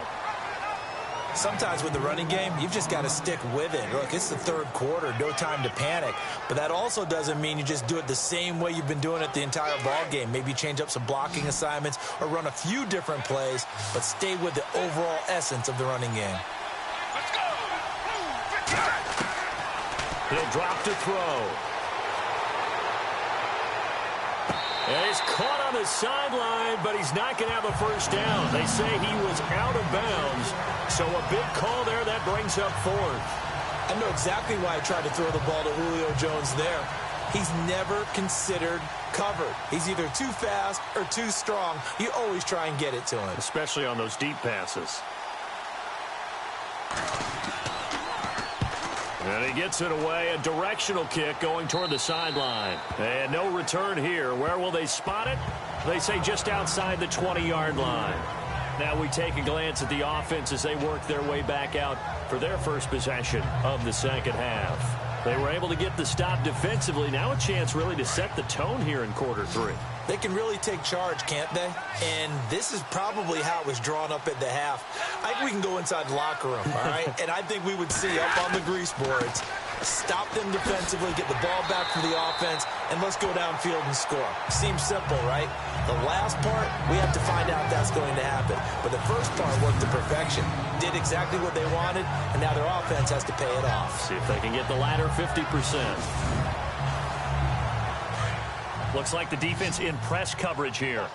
Sometimes with the running game, you've just got to stick with it. Look, it's the 3rd quarter, no time to panic. But that also doesn't mean you just do it the same way you've been doing it the entire ball game. Maybe change up some blocking assignments or run a few different plays, but stay with the overall essence of the running game. He'll drop to throw. And he's caught on the sideline, but he's not going to have a first down. They say he was out of bounds, so a big call there. That brings up fourth. I know exactly why I tried to throw the ball to Julio Jones there. He's never considered covered. He's either too fast or too strong. You always try and get it to him. Especially on those deep passes. And he gets it away. A directional kick going toward the sideline. And no return here. Where will they spot it? They say just outside the 20-yard line. Now we take a glance at the offense as they work their way back out for their first possession of the second half. They were able to get the stop defensively. Now a chance really to set the tone here in quarter three. They can really take charge, can't they? And this is probably how it was drawn up at the half. I think we can go inside the locker room, all right? And I think we would see up on the grease boards, stop them defensively, get the ball back for the offense, and let's go downfield and score. Seems simple, right? The last part, we have to find out if that's going to happen. But the first part worked to perfection. Did exactly what they wanted, and now their offense has to pay it off. See if they can get the latter 50%. Looks like the defense in press coverage here.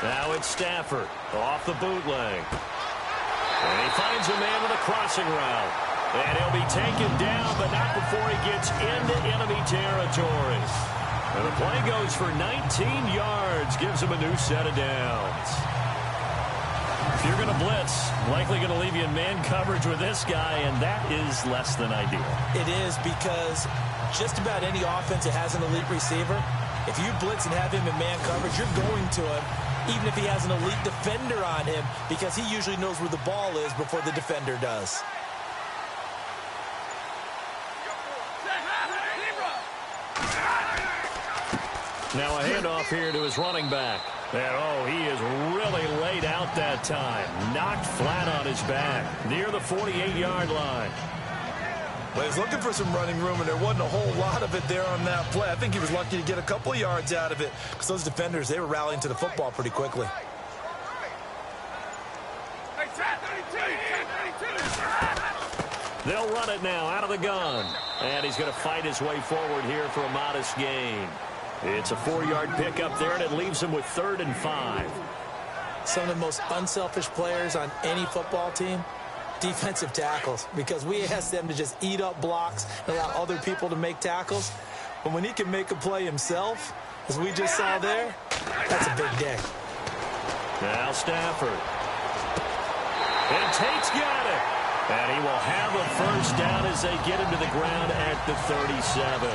Now it's Stafford off the bootleg. And he finds a man with a crossing route. And he'll be taken down, but not before he gets into enemy territory. And the play goes for 19 yards, gives him a new set of downs. If you're going to blitz, likely going to leave you in man coverage with this guy, and that is less than ideal. It is, because just about any offense that has an elite receiver, if you blitz and have him in man coverage, you're going to him, even if he has an elite defender on him, because he usually knows where the ball is before the defender does. Now a handoff here to his running back. And, oh, he is really laid out that time. Knocked flat on his back near the 48-yard line. Well, he was looking for some running room, and there wasn't a whole lot of it there on that play. I think he was lucky to get a couple yards out of it, because those defenders, they were rallying to the football pretty quickly. They'll run it now out of the gun. And he's going to fight his way forward here for a modest gain. It's a 4-yard pickup there, and it leaves him with 3rd and 5. Some of the most unselfish players on any football team, defensive tackles, because we ask them to just eat up blocks and allow other people to make tackles. But when he can make a play himself, as we just saw there, that's a big day. Now Stafford. And Tate's got it. And he will have a first down as they get him to the ground at the 37.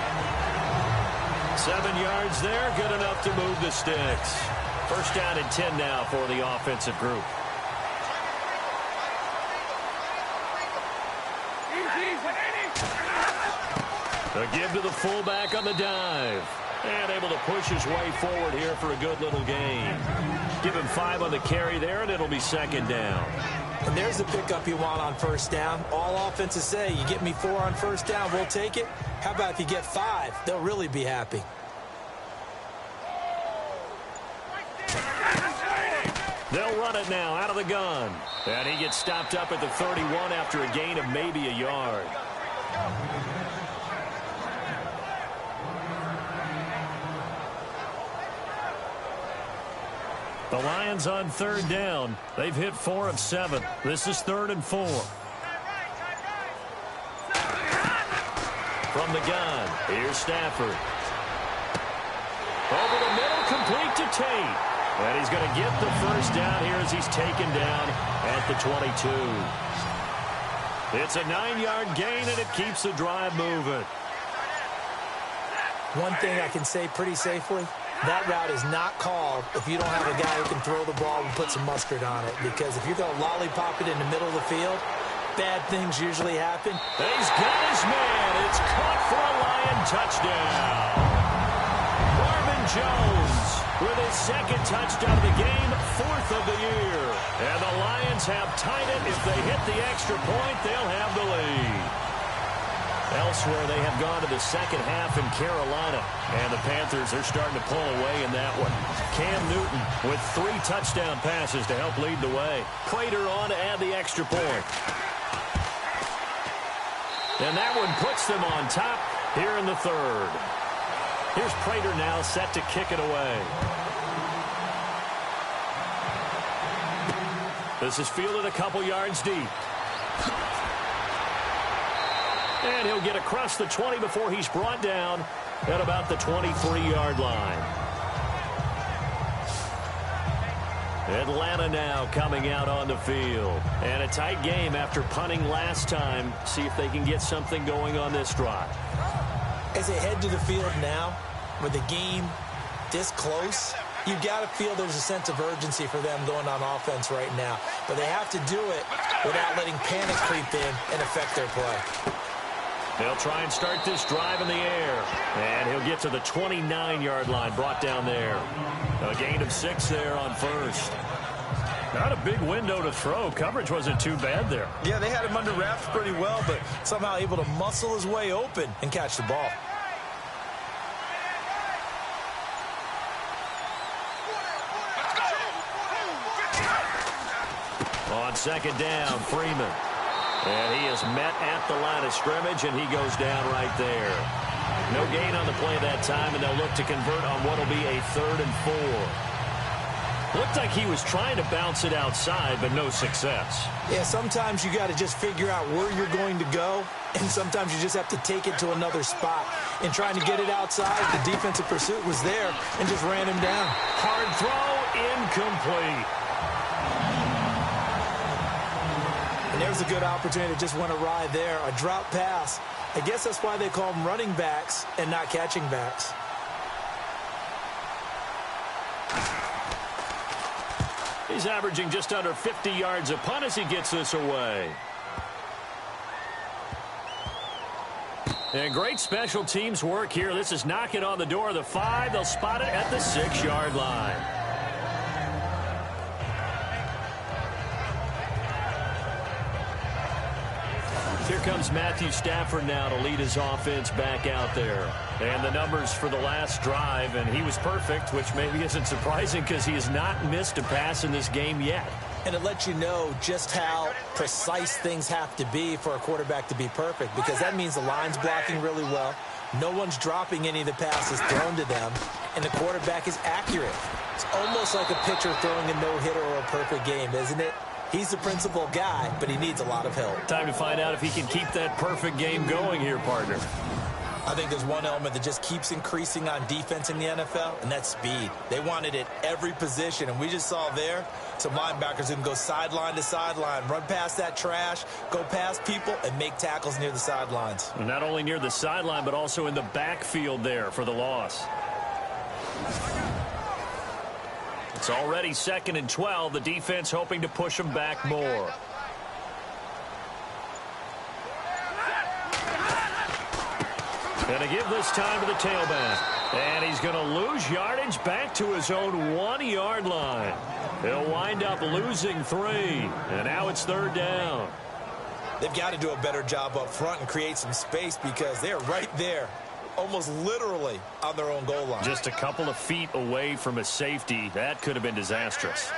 7 yards there, good enough to move the sticks. First down and 10 now for the offensive group. A give to the fullback on the dive. And able to push his way forward here for a good little gain. Give him 5 on the carry there, and it'll be 2nd down. And there's the pickup you want on first down. All offenses say, you get me 4 on first down, we'll take it. How about if you get 5? They'll really be happy. They'll run it now out of the gun. And he gets stopped up at the 31 after a gain of maybe a yard. The Lions on 3rd down. They've hit 4 of 7. This is 3rd and 4. From the gun, here's Stafford. Over the middle, complete to Tate. And he's going to get the first down here as he's taken down at the 22. It's a 9-yard gain, and it keeps the drive moving. One thing I can say pretty safely, that route is not called if you don't have a guy who can throw the ball and put some mustard on it. Because if you're going to lollipop it in the middle of the field, bad things usually happen. He's got his man. It's caught for a Lion touchdown. Marvin Jones with his 2nd touchdown of the game, 4th of the year. And the Lions have tied it. If they hit the extra point, they'll have the lead. Elsewhere, they have gone to the second half in Carolina. And the Panthers are starting to pull away in that one. Cam Newton with 3 touchdown passes to help lead the way. Prater on to add the extra point. And that one puts them on top here in the third. Here's Prater now set to kick it away. This is fielded a couple yards deep. And he'll get across the 20 before he's brought down at about the 23-yard line. Atlanta now coming out on the field. And a tight game after punting last time. See if they can get something going on this drive. As they head to the field now, with the game this close, you've got to feel there's a sense of urgency for them going on offense right now. But they have to do it without letting panic creep in and affect their play. They'll try and start this drive in the air. And he'll get to the 29-yard line, brought down there. A gain of 6 there on first. Not a big window to throw. Coverage wasn't too bad there. Yeah, they had him under wraps pretty well, but somehow able to muscle his way open and catch the ball. On second down, Freeman. And he is met at the line of scrimmage, and he goes down right there. No gain on the play that time, and they'll look to convert on what will be a 3rd and 4. Looked like he was trying to bounce it outside, but no success. Yeah, sometimes you got to just figure out where you're going to go, and sometimes you just have to take it to another spot. In trying to get it outside, the defensive pursuit was there and just ran him down. Hard throw, incomplete. And there's a good opportunity to just went awry there. A drop pass. I guess that's why they call them running backs and not catching backs. He's averaging just under 50 yards a punt as he gets this away. And great special teams work here. This is knocking on the door of the 5. They'll spot it at the 6-yard line. Here comes Matthew Stafford now to lead his offense back out there. And the numbers for the last drive, and he was perfect, which maybe isn't surprising because he has not missed a pass in this game yet. And it lets you know just how precise things have to be for a quarterback to be perfect, because that means the line's blocking really well. No one's dropping any of the passes thrown to them, and the quarterback is accurate. It's almost like a pitcher throwing a no-hitter or a perfect game, isn't it? He's the principal guy, but he needs a lot of help. Time to find out if he can keep that perfect game going here, partner. I think there's one element that just keeps increasing on defense in the NFL, and that's speed. They want it at every position, and we just saw there some linebackers who can go sideline to sideline, run past that trash, go past people, and make tackles near the sidelines. Not only near the sideline, but also in the backfield there for the loss. It's already 2nd and 12. The defense hoping to push them back more. Going to give this time to the tailback. And he's going to lose yardage back to his own 1-yard line. He'll wind up losing 3. And now it's 3rd down. They've got to do a better job up front and create some space because they're right there, almost literally on their own goal line. Just a couple of feet away from a safety. That could have been disastrous.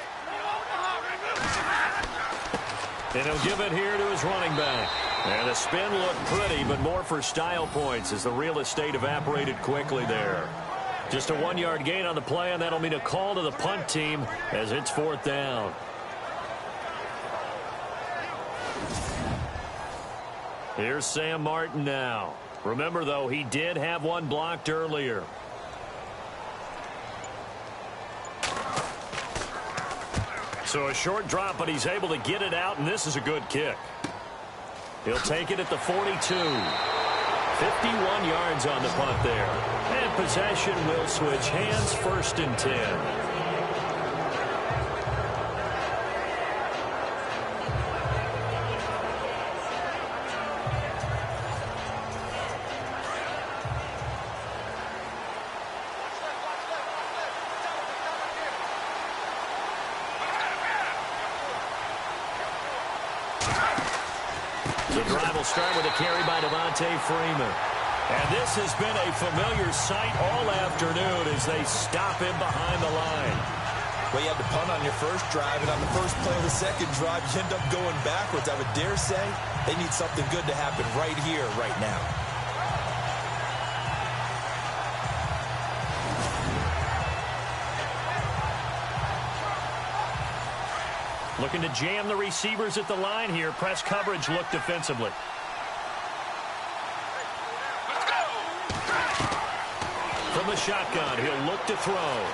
And he'll give it here to his running back. And the spin looked pretty, but more for style points as the real estate evaporated quickly there. Just a 1-yard gain on the play, and that'll mean a call to the punt team as it's 4th down. Here's Sam Martin now. Remember, though, he did have one blocked earlier. So a short drop, but he's able to get it out, and this is a good kick. He'll take it at the 42. 51 yards on the punt there. And possession will switch hands, 1st and 10. The drive will start with a carry by Devontae Freeman. And this has been a familiar sight all afternoon as they stop him behind the line. Well, you had to punt on your first drive, and on the first play of the second drive, you end up going backwards. I would dare say they need something good to happen right here, right now. Looking to jam the receivers at the line here. Press coverage look defensively. Let's go! From the shotgun, he'll look to throw.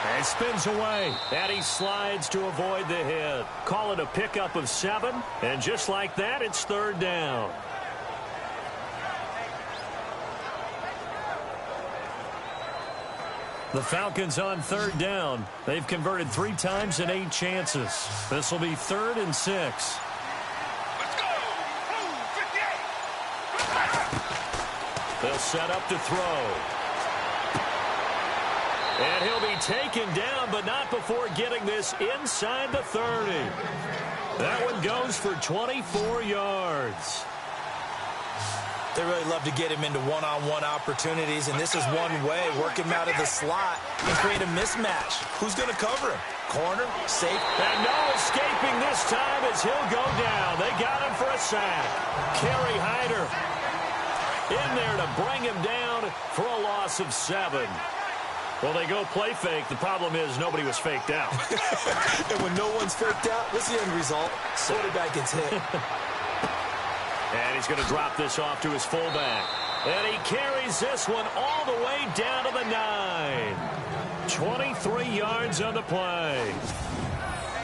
And spins away. And he slides to avoid the hit. Call it a pickup of 7. And just like that, it's 3rd down. The Falcons on 3rd down. They've converted 3 times in 8 chances. This will be 3rd and 6. Let's go! Ooh, 58! They'll set up to throw. And he'll be taken down, but not before getting this inside the 30. That one goes for 24 yards. They really love to get him into one-on-one opportunities, and this is one way. Work him out of the slot and create a mismatch. Who's going to cover him? Corner, safe. And no escaping this time as he'll go down. They got him for a sack. Kerry Hyder in there to bring him down for a loss of 7. Well, they go play fake. The problem is nobody was faked out. And when no one's faked out, what's the end result? Quarterback gets hit. And he's going to drop this off to his fullback. And he carries this one all the way down to the 9. 23 yards on the play.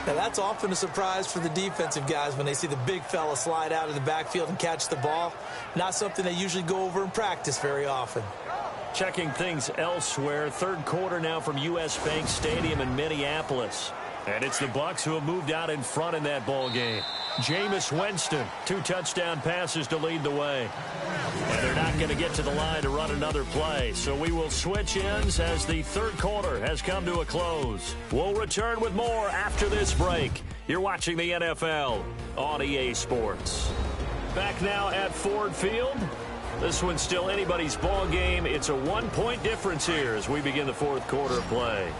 Now, that's often a surprise for the defensive guys when they see the big fella slide out of the backfield and catch the ball. Not something they usually go over in practice very often. Checking things elsewhere. 3rd quarter now from U.S. Bank Stadium in Minneapolis. And it's the Bucs who have moved out in front in that ball game. Jameis Winston, 2 touchdown passes to lead the way. And they're not going to get to the line to run another play. So we will switch ends as the 3rd quarter has come to a close. We'll return with more after this break. You're watching the NFL on EA Sports. Back now at Ford Field. This one's still anybody's ball game. It's a 1-point difference here as we begin the 4th quarter of play.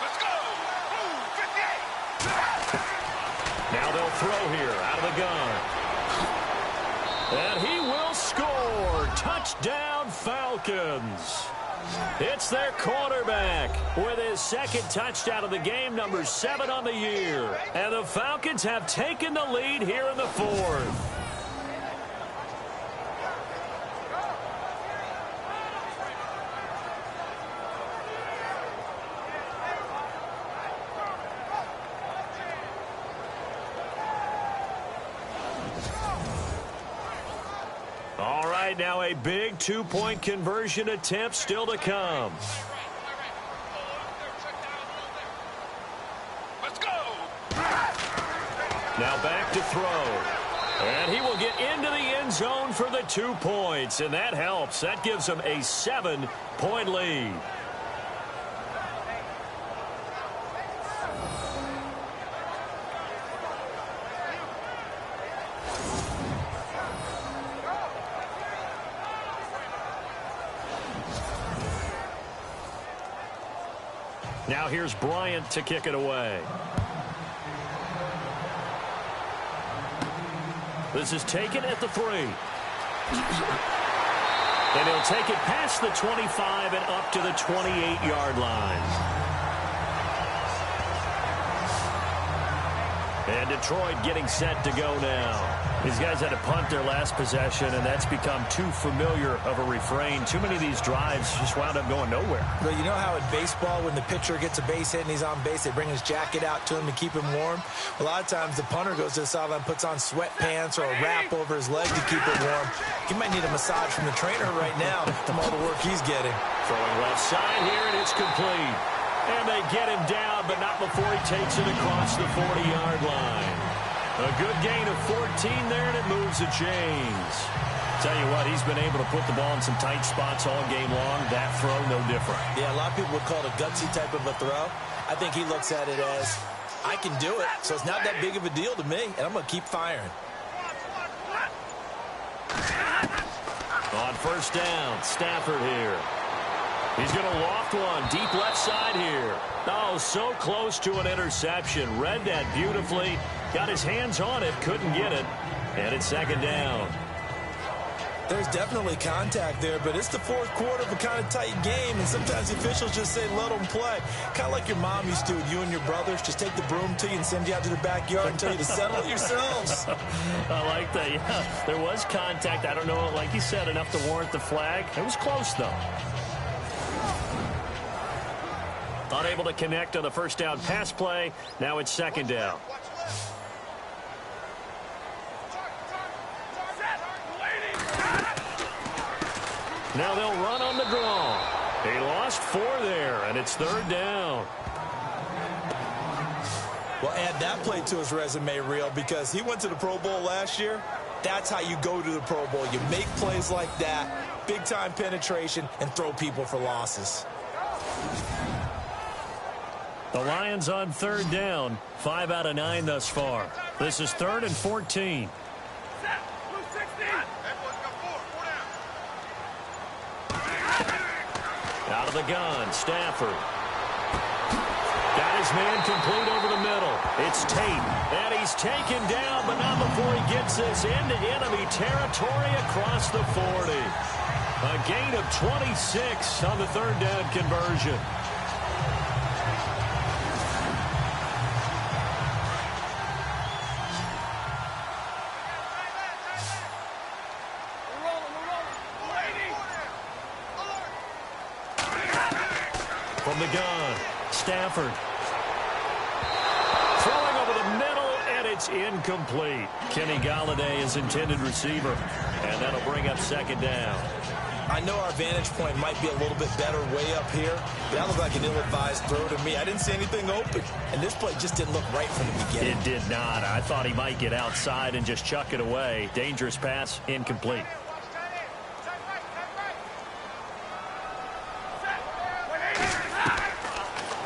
Let's go! Ooh, 58! Now they'll throw here out of the gun. And he will score. Touchdown, Falcons. It's their quarterback with his 2nd touchdown of the game, number 7 on the year. And the Falcons have taken the lead here in the 4th. All right, now a big 2-point conversion attempt still to come. Let's go! Now back to throw. And he will get into the end zone for the 2 points, and that helps. That gives him a 7-point lead. Now here's Bryant to kick it away. This is taken at the 3. And he'll take it past the 25 and up to the 28-yard line. And Detroit getting set to go now. These guys had to punt their last possession, and that's become too familiar of a refrain. Too many of these drives just wound up going nowhere. But you know how in baseball, when the pitcher gets a base hit and he's on base, they bring his jacket out to him to keep him warm? A lot of times the punter goes to the sideline, puts on sweatpants or a wrap over his leg to keep it warm. He might need a massage from the trainer right now from all the work he's getting. Throwing left side here, and it's complete. And they get him down, but not before he takes it across the 40-yard line. A good gain of 14 there, and it moves the chains. Tell you what, he's been able to put the ball in some tight spots all game long. That throw, no different. Yeah, a lot of people would call it a gutsy type of a throw. I think he looks at it as, I can do it, so it's not that big of a deal to me, and I'm going to keep firing. On first down, Stafford here. He's going to loft one deep left side here. Oh, so close to an interception. Read that beautifully. Got his hands on it, couldn't get it. And it's second down. There's definitely contact there, but it's the fourth quarter of a kind of tight game, and sometimes the officials just say, let them play. Kind of like your mom used to with you and your brothers. Just take the broom to you and send you out to the backyard and tell you to settle it yourselves. I like that, yeah. There was contact. I don't know, like you said, enough to warrant the flag. It was close, though. Unable to connect on the first down pass play. Now it's second down. Now they'll run on the draw. He lost 4 there, and it's third down. Well, add that play to his resume reel because he went to the Pro Bowl last year. That's how you go to the Pro Bowl. You make plays like that, big-time penetration, and throw people for losses. The Lions on third down, 5 out of 9 thus far. This is 3rd and 14. Out of the gun, Stafford. Got his man complete over the middle. It's Tate, and he's taken down, but not before he gets this into enemy territory across the 40. A gain of 26 on the third down conversion. From the gun, Stafford. Throwing over the middle, and it's incomplete. Kenny Golladay is intended receiver, and that'll bring up second down. I know our vantage point might be a little bit better way up here, but that looked like an ill-advised throw to me. I didn't see anything open, and this play just didn't look right from the beginning. It did not. I thought he might get outside and just chuck it away. Dangerous pass, incomplete.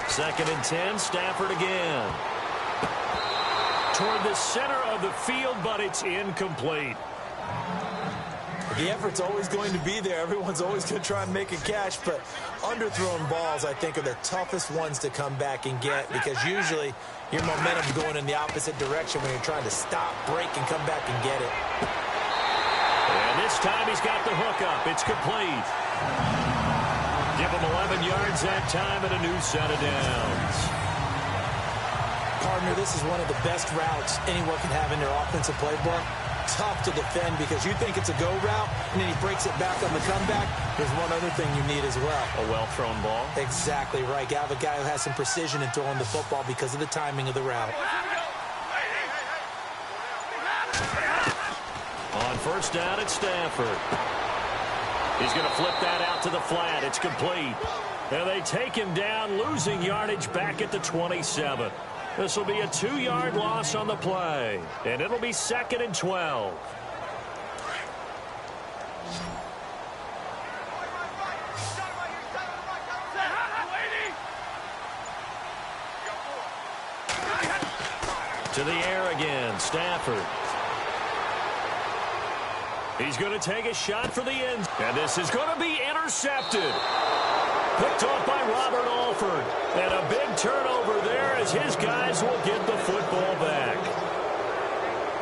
Second and 10, Stafford again. Toward the center of the field, but it's incomplete. The effort's always going to be there. Everyone's always going to try and make a catch, but underthrown balls, I think, are the toughest ones to come back and get because usually your momentum's going in the opposite direction when you're trying to stop, break, and come back and get it. And this time he's got the hook up. It's complete. Give him 11 yards that time and a new set of downs. Partner, this is one of the best routes anyone can have in their offensive playbook. Tough to defend because you think it's a go route, and then he breaks it back on the comeback. There's one other thing you need as well. A well-thrown ball. Exactly right. You have a guy who has some precision in throwing the football because of the timing of the route. On first down, it's Stafford. He's going to flip that out to the flat. It's complete. And they take him down, losing yardage back at the 27. This will be a 2-yard loss on the play. And it'll be 2nd and 12. To the air again, Stafford. He's going to take a shot for the end. And this is going to be intercepted. Picked off by Robert Alford. And a big turnover there as his guys will get the football back.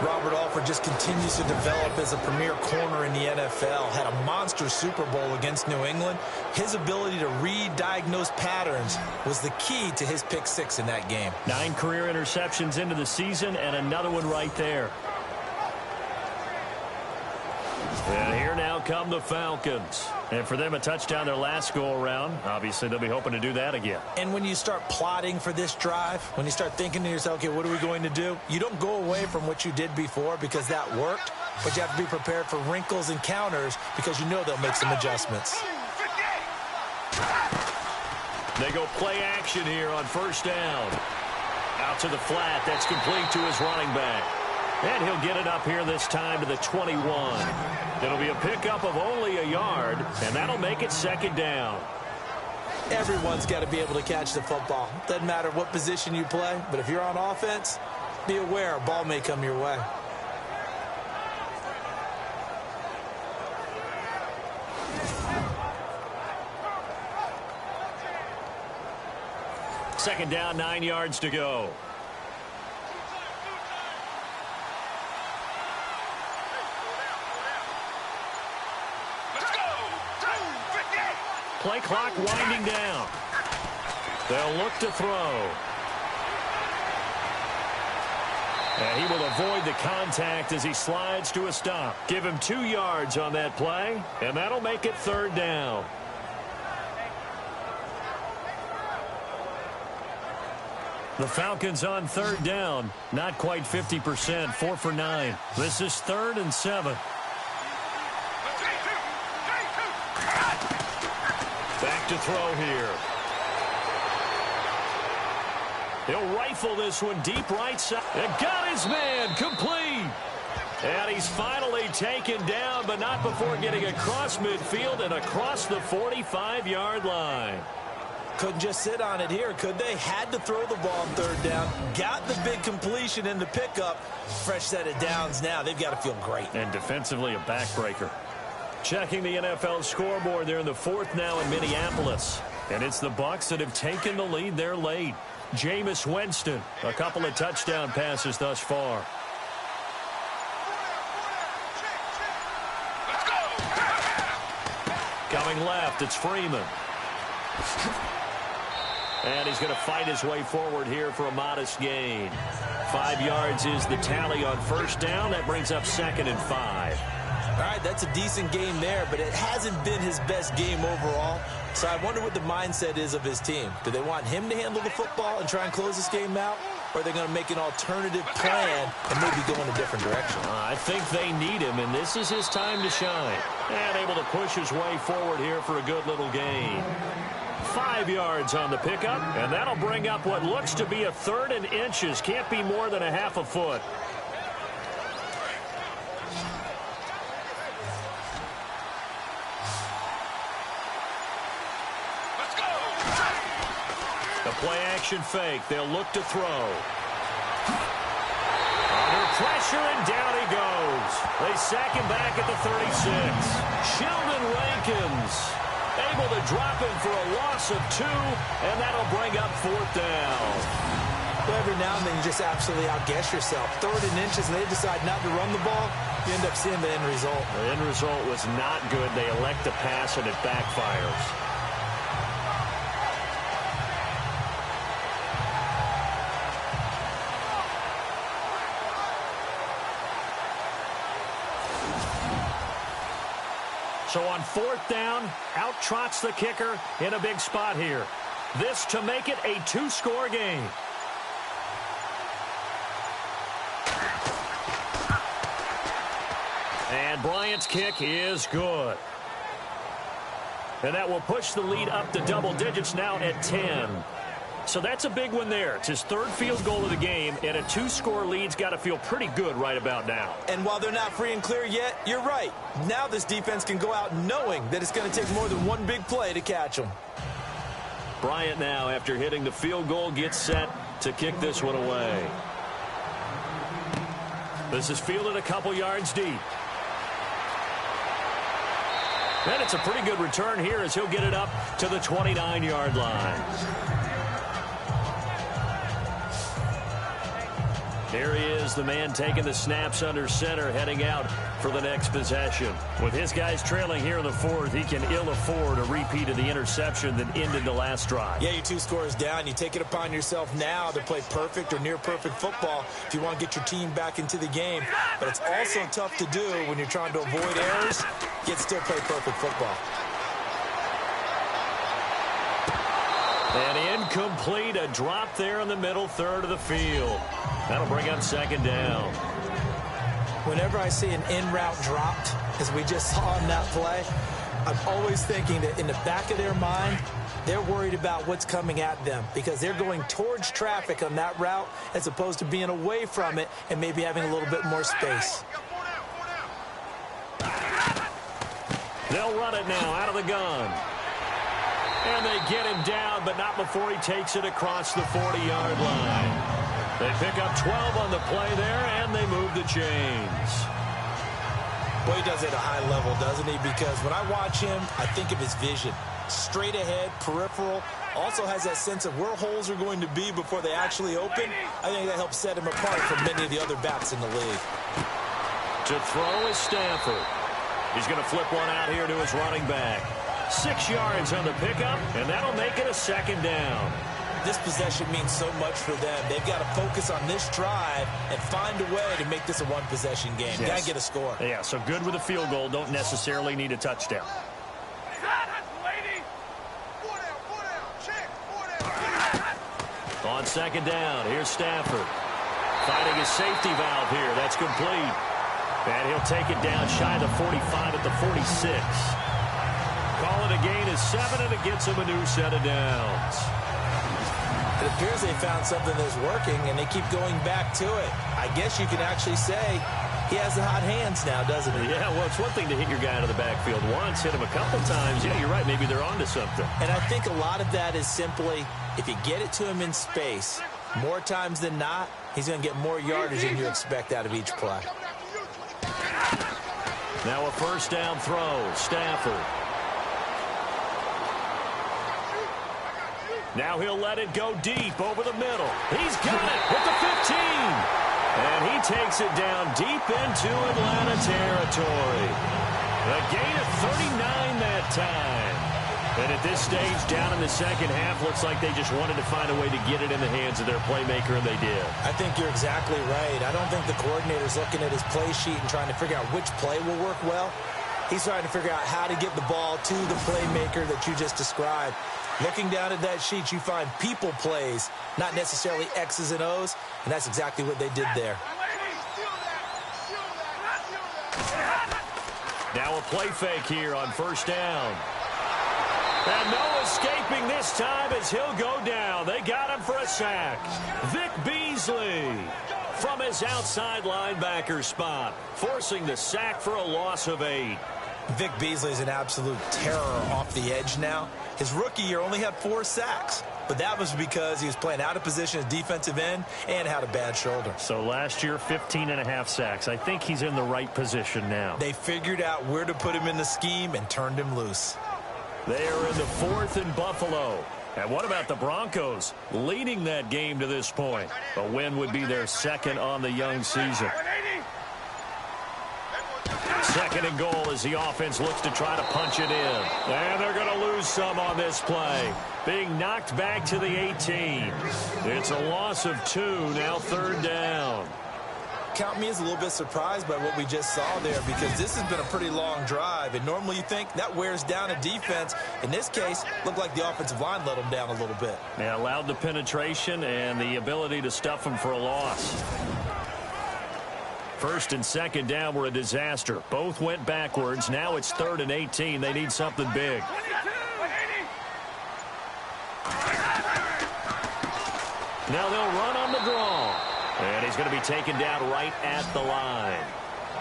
Robert Alford just continues to develop as a premier corner in the NFL. Had a monster Super Bowl against New England. His ability to read, diagnose patterns was the key to his pick 6 in that game. 9 career interceptions into the season and another one right there. And here now come the Falcons. And for them, a touchdown their last go-around. Obviously, they'll be hoping to do that again. And when you start plotting for this drive, when you start thinking to yourself, okay, what are we going to do? You don't go away from what you did before because that worked, but you have to be prepared for wrinkles and counters because you know they'll make some adjustments. They go play action here on first down. Out to the flat. That's complete to his running back. And he'll get it up here this time to the 21. It'll be a pickup of only a yard, and that'll make it 2nd down. Everyone's got to be able to catch the football. Doesn't matter what position you play, but if you're on offense, be aware a ball may come your way. Second down, 9 yards to go. Let's go. Play clock winding down. They'll look to throw. And he will avoid the contact as he slides to a stop. Give him 2 yards on that play, and that'll make it third down. The Falcons on third down. Not quite 50%, 4 for 9. This is 3rd and 7. Back to throw here. He'll rifle this one deep right side. And got his man complete. And he's finally taken down, but not before getting across midfield and across the 45-yard line. Couldn't just sit on it here, could they? Had to throw the ball on third down. Got the big completion in the pickup. Fresh set of downs now. They've got to feel great. And defensively a backbreaker. Checking the NFL scoreboard. They're in the 4th now in Minneapolis. And it's the Bucs that have taken the lead there late. Jameis Winston, a couple of touchdown passes thus far. Coming left, it's Freeman. And he's going to fight his way forward here for a modest gain. 5 yards is the tally on first down. That brings up 2nd and 5. All right, that's a decent game there, but it hasn't been his best game overall. So I wonder what the mindset is of his team. Do they want him to handle the football and try and close this game out? Or are they going to make an alternative plan and maybe go in a different direction? I think they need him, and this is his time to shine. And able to push his way forward here for a good little gain. 5 yards on the pickup, and that'll bring up what looks to be a 3rd and inches. Can't be more than a half a foot. Let's go. The play-action fake. They'll look to throw. Under pressure, and down he goes. They sack him back at the 36. Sheldon Rankins able to drop him for a loss of 2, and that'll bring up 4th down. Well, every now and then you just absolutely outguess yourself. 3rd and inches, and they decide not to run the ball. You end up seeing the end result. The end result was not good. They elect to pass, and it backfires. So on 4th down, out trots the kicker in a big spot here. This to make it a 2-score game. And Bryant's kick is good. And that will push the lead up to double digits now at 10. So that's a big one there. It's his 3rd field goal of the game, and a 2-score lead's got to feel pretty good right about now. And while they're not free and clear yet, you're right. Now this defense can go out knowing that it's going to take more than one big play to catch them. Bryant now, after hitting the field goal, gets set to kick this one away. This is fielded a couple yards deep. And it's a pretty good return here as he'll get it up to the 29-yard line. Here he is, the man taking the snaps under center, heading out for the next possession. With his guys trailing here in the 4th, he can ill afford a repeat of the interception that ended the last drive. Yeah, you're 2 scores down. You take it upon yourself now to play perfect or near-perfect football if you want to get your team back into the game. But it's also tough to do when you're trying to avoid errors, yet still play perfect football. And incomplete, a drop there in the middle 3rd of the field. That'll bring up 2nd down. Whenever I see an in-route dropped, as we just saw in that play, I'm always thinking that in the back of their mind, they're worried about what's coming at them because they're going towards traffic on that route as opposed to being away from it and maybe having a little bit more space. They'll run it now out of the gun. And they get him down, but not before he takes it across the 40-yard line. They pick up 12 on the play there, and they move the chains. Boy, he does it at a high level, doesn't he? Because when I watch him, I think of his vision. Straight ahead, peripheral, Also has that sense of where holes are going to be before they actually open. I think that helps set him apart from many of the other backs in the league. To throw is Stafford. He's going to flip one out here to his running back. 6 yards on the pickup, and that'll make it a second down. This possession means so much for them. They've got to focus on this drive and find a way to make this a one-possession game. Yes. Got to get a score. Yeah, so good with a field goal. Don't necessarily need a touchdown. On second down, here's Stafford. Finding his safety valve here. That's complete. And he'll take it down shy of the 45 at the 46. Call it a gain of 7, and it gets him a new set of downs. It appears they found something that's working, and they keep going back to it. I guess you can actually say he has the hot hands now, doesn't he? Yeah, well, it's one thing to hit your guy out of the backfield once, hit him a couple times. Yeah, you're right. Maybe they're onto something. And I think a lot of that is simply if you get it to him in space, more times than not, he's going to get more yardage than you expect out of each play. Now a first down throw, Stafford. Now he'll let it go deep over the middle. He's got it at the 15. And he takes it down deep into Atlanta territory. A gain of 39 that time. And at this stage, down in the second half, looks like they just wanted to find a way to get it in the hands of their playmaker, and they did. I think you're exactly right. I don't think the coordinator's looking at his play sheet and trying to figure out which play will work well. He's trying to figure out how to get the ball to the playmaker that you just described. Looking down at that sheet, you find people plays, not necessarily X's and O's, and that's exactly what they did there. Now a play fake here on first down. And no escaping this time as he'll go down. They got him for a sack. Vick Bently from his outside linebacker spot, forcing the sack for a loss of 8. Vick Bently is an absolute terror off the edge now. His rookie year only had 4 sacks, but that was because he was playing out of position as defensive end and had a bad shoulder. So last year, 15.5 sacks. I think he's in the right position now. They figured out where to put him in the scheme and turned him loose. They are in the 4th in Buffalo. And what about the Broncos leading that game to this point? A win would be their 2nd on the young season. 2nd and goal as the offense looks to try to punch it in. And they're going to lose some on this play. Being knocked back to the 18. It's a loss of 2, now 3rd down. Count me as a little bit surprised by what we just saw there, because this has been a pretty long drive, and normally you think that wears down a defense. In this case, looked like the offensive line let them down a little bit. Yeah, allowed the penetration and the ability to stuff them for a loss. 1st and 2nd down were a disaster. Both went backwards. Now it's 3rd and 18. They need something big. Now they'll run on the draw. And he's going to be taken down right at the line.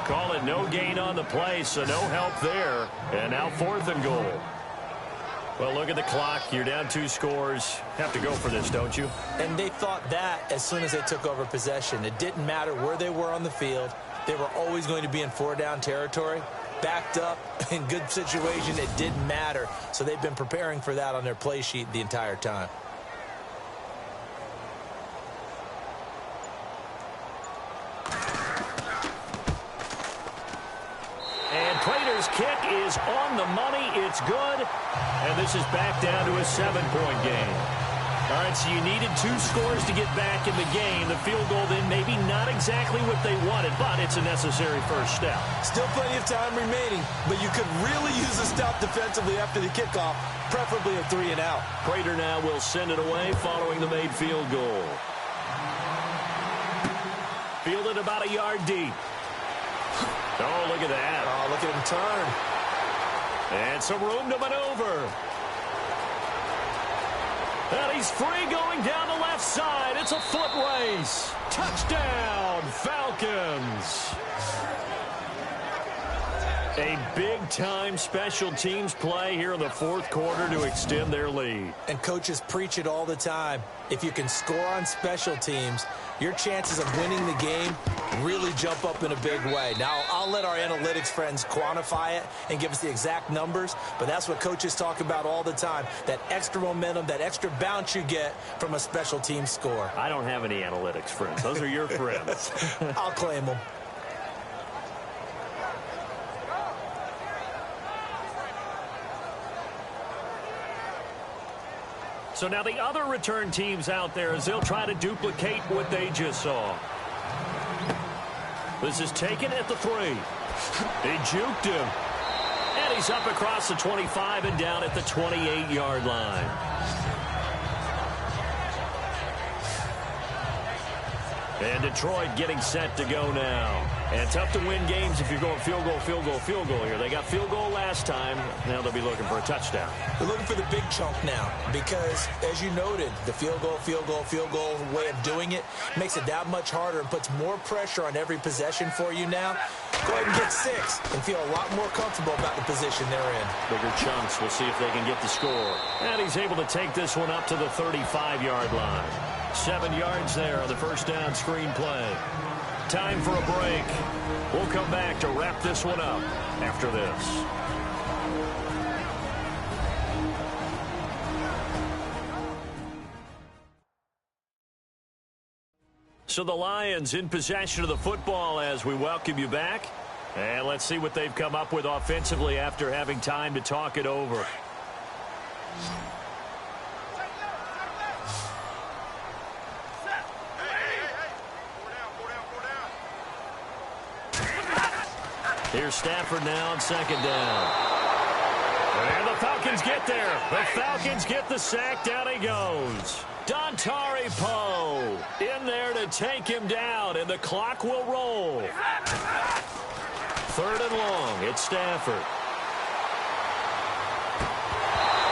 Call it no gain on the play, so no help there. And now 4th and goal. Well, look at the clock. You're down 2 scores. Have to go for this, don't you? And they thought that as soon as they took over possession. It didn't matter where they were on the field. They were always going to be in 4-down territory. Backed up, in good situation, it didn't matter. So they've been preparing for that on their play sheet the entire time. Prater's kick is on the money. It's good. And this is back down to a 7-point game. All right, so you needed 2 scores to get back in the game. The field goal then maybe not exactly what they wanted, but it's a necessary first step. Still plenty of time remaining, but you could really use a stop defensively after the kickoff, preferably a 3 and out. Prater now will send it away following the made field goal. Fielded about a yard deep. Oh, look at that. Oh, look at him turn. And some room to maneuver. And he's free going down the left side. It's a foot race. Touchdown, Falcons. A big-time special teams play here in the fourth quarter to extend their lead. And coaches preach it all the time. If you can score on special teams, your chances of winning the game really jump up in a big way. Now, I'll let our analytics friends quantify it and give us the exact numbers, but that's what coaches talk about all the time, that extra momentum, that extra bounce you get from a special team score. I don't have any analytics friends. Those are your friends. I'll claim them. So now the other return teams out there as they'll try to duplicate what they just saw. This is taken at the 3. He juked him. And he's up across the 25 and down at the 28-yard line. And Detroit getting set to go now. And tough to win games if you're going field goal, field goal, field goal here. They got field goal last time. Now they'll be looking for a touchdown. They're looking for the big chunk now because, as you noted, the field goal, field goal, field goal way of doing it makes it that much harder and puts more pressure on every possession for you now. Go ahead and get 6 and feel a lot more comfortable about the position they're in. Bigger chunks. We'll see if they can get the score. And he's able to take this one up to the 35-yard line. 7 yards there on the first down screen play. Time for a break. We'll come back to wrap this one up after this. So the Lions in possession of the football as we welcome you back. And let's see what they've come up with offensively after having time to talk it over. Here's Stafford now on second down. And the Falcons get there. The Falcons get the sack. Down he goes. Dontari Poe in there to take him down, and the clock will roll. 3rd and long. It's Stafford.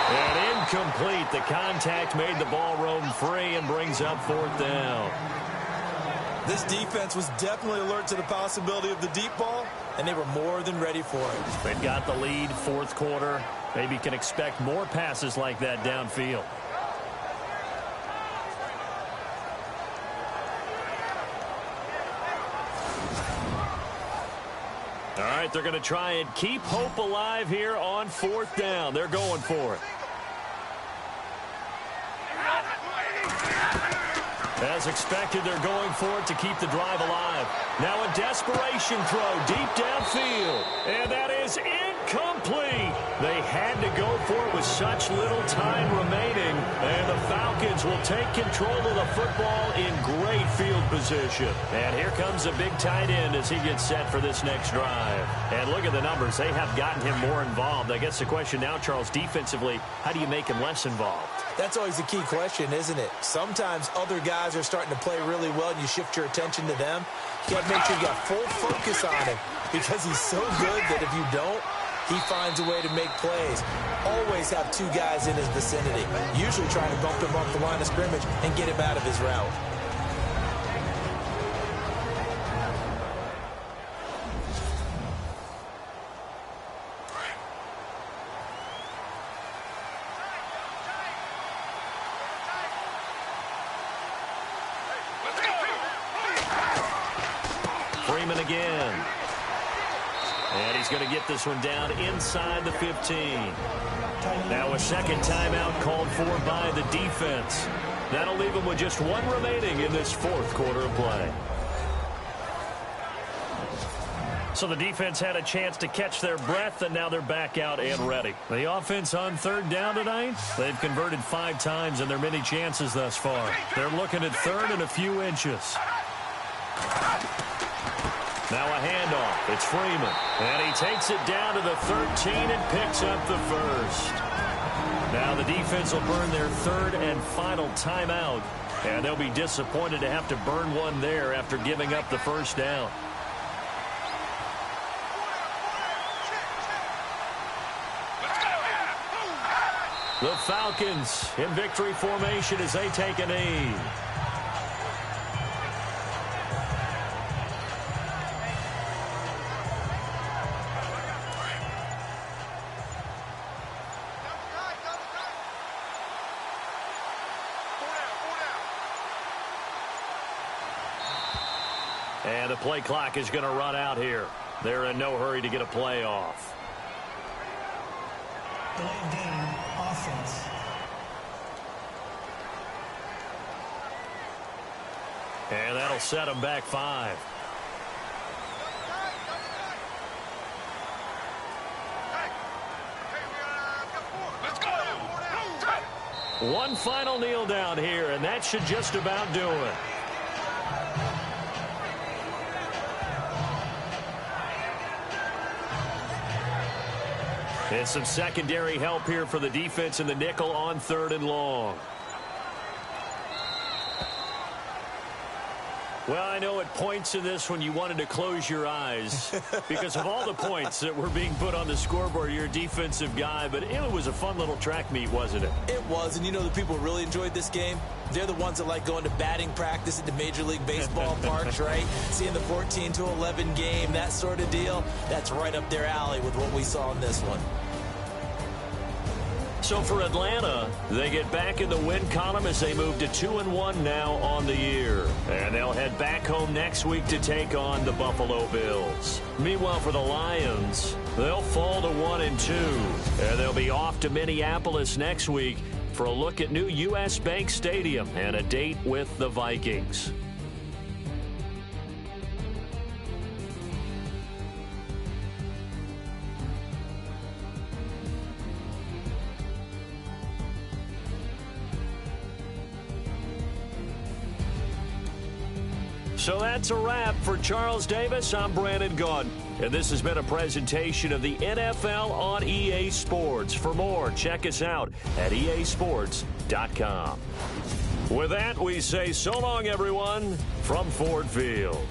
And incomplete. The contact made the ball roam free and brings up 4th down. This defense was definitely alert to the possibility of the deep ball, and they were more than ready for it. They've got the lead, fourth quarter. Maybe can expect more passes like that downfield. All right, they're going to try and keep hope alive here on 4th down. They're going for it. As expected, they're going for it to keep the drive alive. Now a desperation throw deep downfield. And that is incomplete. They had to go for it with such little time remaining. And the Falcons will take control of the football in great field position. And here comes a big tight end as he gets set for this next drive. And look at the numbers. They have gotten him more involved. I guess the question now, Charles, defensively, how do you make him less involved? That's always a key question, isn't it? Sometimes other guys are starting to play really well and you shift your attention to them. You got to make sure you got full focus on him because he's so good that if you don't, he finds a way to make plays. Always have 2 guys in his vicinity. Usually trying to bump him off the line of scrimmage and get him out of his route. Again. And he's going to get this one down inside the 15. Now a second timeout called for by the defense. That'll leave him with just 1 remaining in this 4th quarter of play. So the defense had a chance to catch their breath, and now they're back out and ready. The offense on 3rd down tonight, they've converted 5 times in their many chances thus far. They're looking at 3rd and a few inches. Now a handoff. It's Freeman. And he takes it down to the 13 and picks up the first. Now the defense will burn their 3rd and final timeout. And they'll be disappointed to have to burn one there after giving up the first down. The Falcons in victory formation as they take a knee. And the play clock is going to run out here. They're in no hurry to get a play off. Delayed game, offense. And that'll set them back 5. Let's go. One final kneel down here, and that should just about do it. And some secondary help here for the defense in the nickel on 3rd and long. Well, I know at points in this when you wanted to close your eyes because of all the points that were being put on the scoreboard. You're a defensive guy, but it was a fun little track meet, wasn't it? It was, and you know the people who really enjoyed this game? They're the ones that like going to batting practice at the Major League Baseball parks, right? Seeing the 14-11 game, that sort of deal. That's right up their alley with what we saw in this one. So for Atlanta, they get back in the win column as they move to 2-1 now on the year. And they'll head back home next week to take on the Buffalo Bills. Meanwhile, for the Lions, they'll fall to 1-2. And they'll be off to Minneapolis next week for a look at new U.S. Bank Stadium and a date with the Vikings. So that's a wrap. For Charles Davis, I'm Brandon Gaudin. And this has been a presentation of the NFL on EA Sports. For more, check us out at easports.com. With that, we say so long, everyone, from Ford Field.